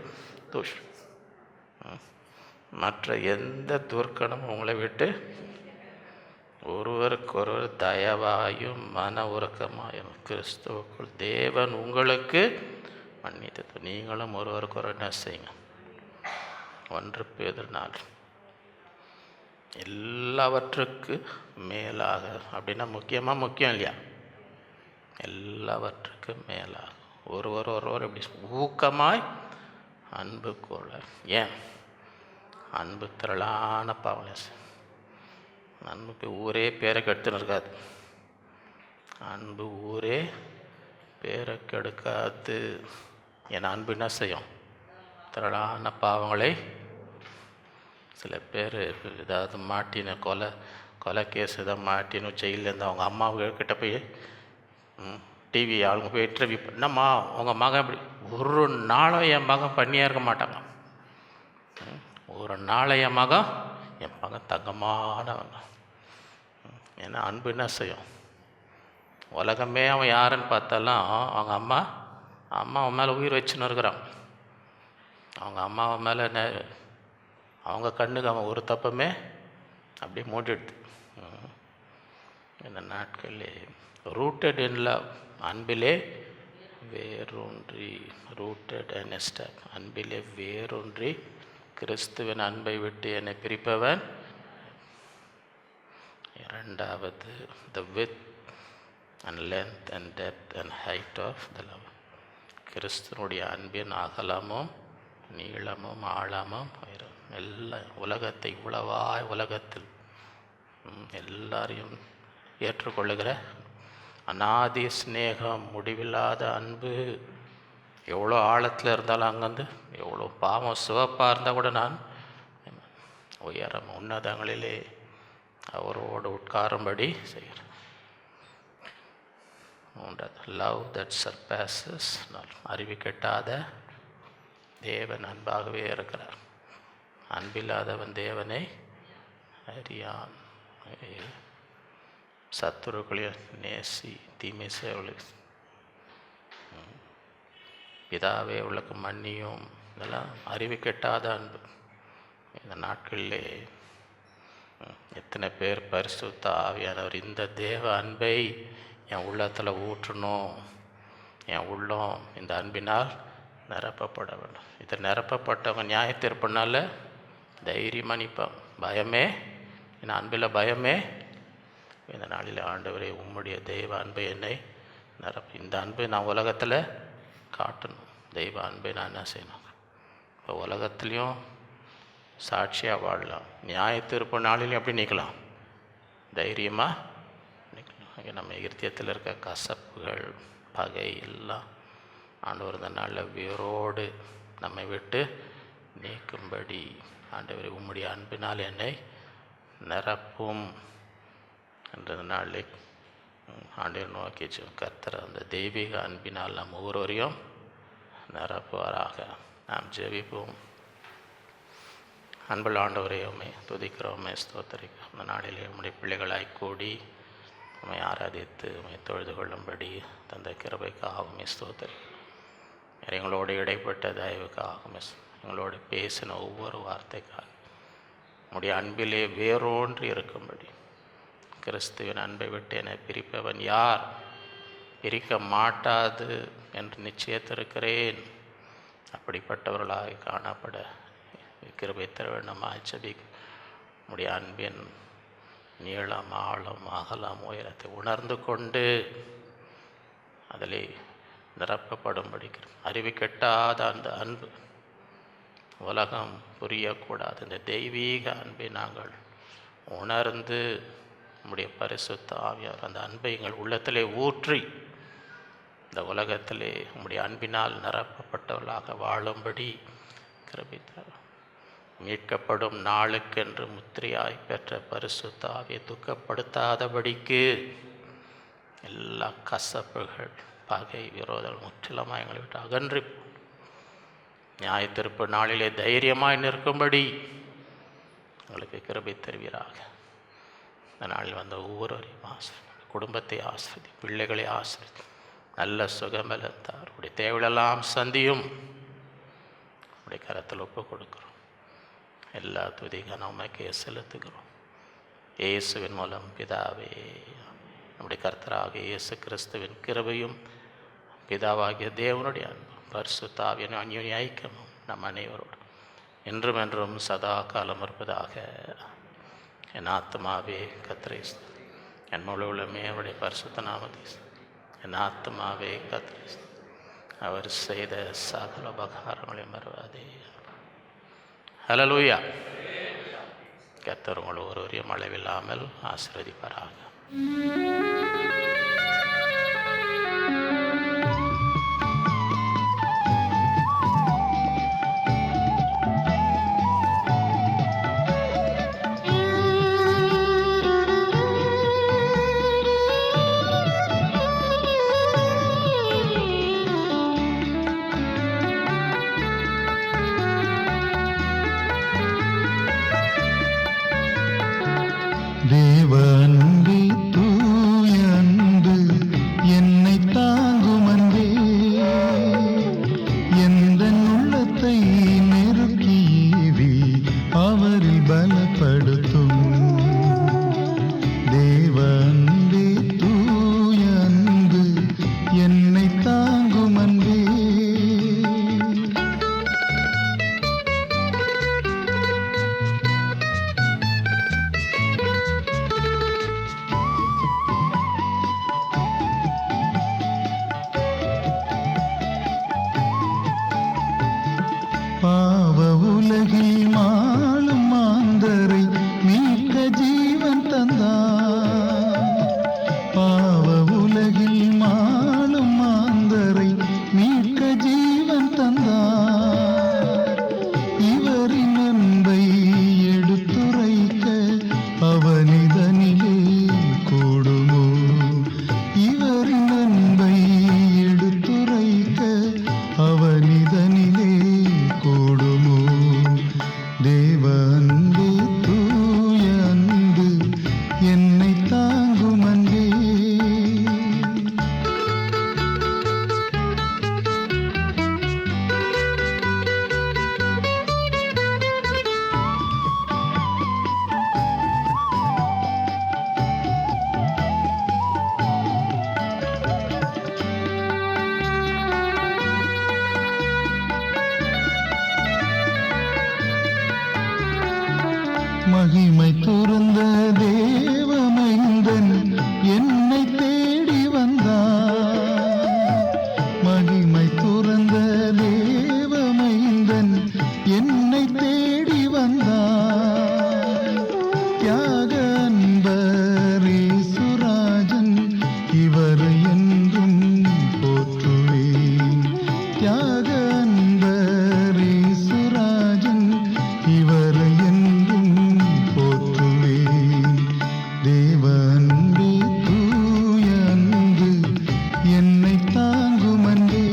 தூஷணம். மற்ற எந்த துர்க்கணமும் உங்களை விட்டு ஒருவருக்கொருவர் தயவாயும் மன உருக்கமாயும் கிறிஸ்துவுக்குள் தேவன் உங்களுக்கு மன்னித்தது. நீங்களும் ஒருவருக்கொருவர் என்ன செய்யுங்க. 1 பேதுரு 4 எல்லாவற்றுக்கு மேலாக அப்படின்னா முக்கியம் இல்லையா? எல்லாவற்றுக்கும் மேலாக ஒருவர் எப்படி ஊக்கமாய் அன்பு கொள்ள. ஏன் அன்பு திரளான பாவம். அன்புக்கு ஊரே பேரை கெடுத்துன்னு இருக்காது. அன்பு ஊரே பேரை கெடுக்காது. ஏன்னா அன்பு என்ன செய்யும், திரளான பாவங்களை. சில பேர் ஏதாவது மாட்டின கொலை கேஸ் ஏதாவது மாட்டின்னு ஜெயிலேருந்து அவங்க அம்மாவுக்கிட்ட போய் டிவி ஆளுங்க போய் இன்டர்வியூ என்னம்மா உங்கள் மகன் இப்படி, ஒரு நாளும் என் மகன் பண்ணியே இருக்க மாட்டாங்க. ஒரு நாளை என் மகன் தங்கமானவங்க. ஏன்னா அன்பு என்ன செய்யும், உலகமே அவன் யாருன்னு பார்த்தாலும் அவங்க அம்மா அவன் மேலே உயிர் வச்சுன்னு இருக்கிறான். அவங்க அம்மாவை மேலே அவங்க கண்ணுக்கு அவன் ஒரு தப்பமே அப்படியே மூடிடுது. இந்த நாட்களில் ரூட்டட் இன் லவ், அன்பிலே வேரூன்றி, ரூட்டட் அண்ட் எஸ்டாப், அன்பிலே வேரூன்றி கிறிஸ்துவின் அன்பை விட்டு என்னை பிரிப்பவன். இரண்டாவது the width and length and depth and height of the love. கிறிஸ்துவனுடைய அன்பின் அகலமும் நீளமும் ஆழமும் எல்லாம் உலகத்தை உளவாய் உலகத்தில் எல்லாரையும் ஏற்றுக்கொள்ளுகிற அநாதி ஸ்நேகம், முடிவில்லாத அன்பு. எவ்வளோ ஆழத்தில் இருந்தாலும் அங்கேருந்து எவ்வளோ பாவம் சிவப்பாக இருந்தால் கூட நான் உயரம் உன்னதங்களிலே அவரோடு உட்காரும்படி செய்கிறேன். லவ் தட் சர்பாசஸ், அறிவு கெட்டாத தேவன் அன்பாகவே இருக்கிறார். அன்பில்லாதவன் தேவனை அறியான். சத்துருக்களையும் நேசி தீமை செய்வர்களுக்கு பிதாவே உள்ளக்கு மன்னியும். இதெல்லாம் அறிவு கெட்டாத அன்பு. இந்த நாட்களிலே எத்தனை பேர் பரிசுத்த ஆவியானவர் இந்த தேவ அன்பை என் உள்ளத்தில் ஊற்றணும், என் உள்ளம் இந்த அன்பினால் நிரப்பப்பட வேண்டும். இதை நிரப்பப்பட்டவங்க நியாயத்தீர்ப்புனால தைரியமாக நிற்பான். பயமே, என் அன்பில் பயமே. இந்த நாளில் ஆண்டவரே உம்முடைய தெய்வ அன்பை என்னை இந்த அன்பை நான் உலகத்தில் காட்டணும். தெய்வ அன்பை நான் என்ன செய்யணும். இப்போ உலகத்துலேயும் சாட்சியாக வாழலாம். நியாய தீர்ப்பு நாளில் எப்படி நிற்கலாம்? தைரியமாக நிற்கலாம். நம்ம இருதயத்தில் இருக்க கசப்புகள், பகை எல்லாம் ஆண்டவர் இந்த நாளில் வேரோடு நம்மை விட்டு நீக்கும்படி, ஆண்டவரை உம்முடைய அன்பினால் என்னை நிரப்பும் என்ற நாளில் ஆண்டவர் நோக்கி கர்த்தர் அந்த தெய்வீக அன்பினால் நம் ஒவ்வொருவரையும் நிரப்புவாராக. நாம் ஜெபிப்போம். அன்புள்ள ஆண்டவரே, உம்மை துதிக்கிறோமே, ஸ்தோத்தரிக்கிறோம். அந்த நாளிலே உம்முடைய பிள்ளைகளாய் கூடி உம்மை ஆராதித்து உம்மை தொழுது கொள்ளும்படி தந்த கிருபைக்காகவுமே ஸ்தோத்தரிக்கிறோம். எங்களோடு இடைப்பட்ட தயவுக்காகவுமே, எங்களோடு பேசின ஒவ்வொரு வார்த்தைக்காக, உம்முடைய அன்பிலே வேரோன்று இருக்கும்படி, கிறிஸ்துவின் அன்பை விட்டு என்னை பிரிப்பவன் யார்? பிரிக்க மாட்டாது என்று நிச்சயத்திருக்கிறேன். அப்படிப்பட்டவர்களாக காணப்பட கிருபை தர வேண்டுமாய் ஜெபிக்கிறோம். உம்முடைய அன்பின் நீளம், ஆழம், அகலம், உயரத்தை உணர்ந்து கொண்டு அதில் நிரப்பப்படும்படி அறிவு கெட்டாத அந்த அன்பு, உலகம் புரியக்கூடாது இந்த தெய்வீக அன்பை நாங்கள் உணர்ந்து நம்முடைய பரிசுத்த ஆவியார் அந்த அன்பை எங்கள் உள்ளத்திலே ஊற்றி இந்த உலகத்திலே உம்முடைய அன்பினால் நிரப்பப்பட்டவர்களாக வாழும்படி கிருபை தரும். மீட்கப்படும் நாளுக்கென்று முத்திரையாய் பெற்ற பரிசுத்த ஆவியை துக்கப்படுத்தாதபடிக்கு எல்லா கசப்புகள், பகை, விரோதங்கள் முற்றிலுமாய் எங்களை விட்டு அகன்றி நியாய தீர்ப்பு நாளிலே தைரியமாய் நிற்கும்படி எங்களுக்கு கிருபை தருவீராக. இந்த நாளில் வந்த ஒவ்வொருவரையும் ஆசிரியர், குடும்பத்தை ஆசிரியர், பிள்ளைகளை ஆசிரியர், நல்ல சுகமலத்தார் உடைய தேவையெல்லாம் சந்தியும் உடைய கரத்தில் ஒப்பு கொடுக்கிறோம். எல்லா துதிக உமக்கே செலுத்துகிறோம். இயேசுவின் மூலம் பிதாவே, நம்முடைய கர்த்தராக இயேசு கிறிஸ்துவின் கிருபையும் பிதாவாகிய தேவனுடைய அன்பும் பரிசுத்த ஆவியின் அந்யோன்ய ஐக்கியமும் நம் அனைவரோடு என்றும் என்றும் சதா காலம் இருப்பதாக. என் ஆத்மாவே கர்த்தரை, என் முழு உள்ளமே அவருடைய பரிசுத்த நாமத்தை, என் ஆத்மாவே கர்த்தரை, அவர் செய்த சகல உபகாரங்களை மறவாதே. ஹல்லேலூயா. கர்த்தர் உங்கள் ஒருவரையும் அளவில்லாமல் ஆசீர்வதிப்பாராக. தேவன்பே தூய அன்பு என்னை தாங்கும் அன்பே, எந்தன் உள்ளத்தை நெருக்கியேவி அவரில் பலப்படுத்தும். தேவன்பே தூய அன்பு என்னை தாங்கும் அன்பே. பாவ உலகில் மாளும் மாந்தரை மீட்க ஜீவன் தந்தார். அன்பே தூய அன்பு என்னை தாங்கும் அன்பே.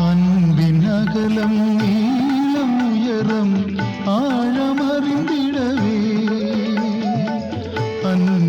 அன்பின் அகலம் நீளம் உயரம் ஆழம் அறிந்திடவே அன்பு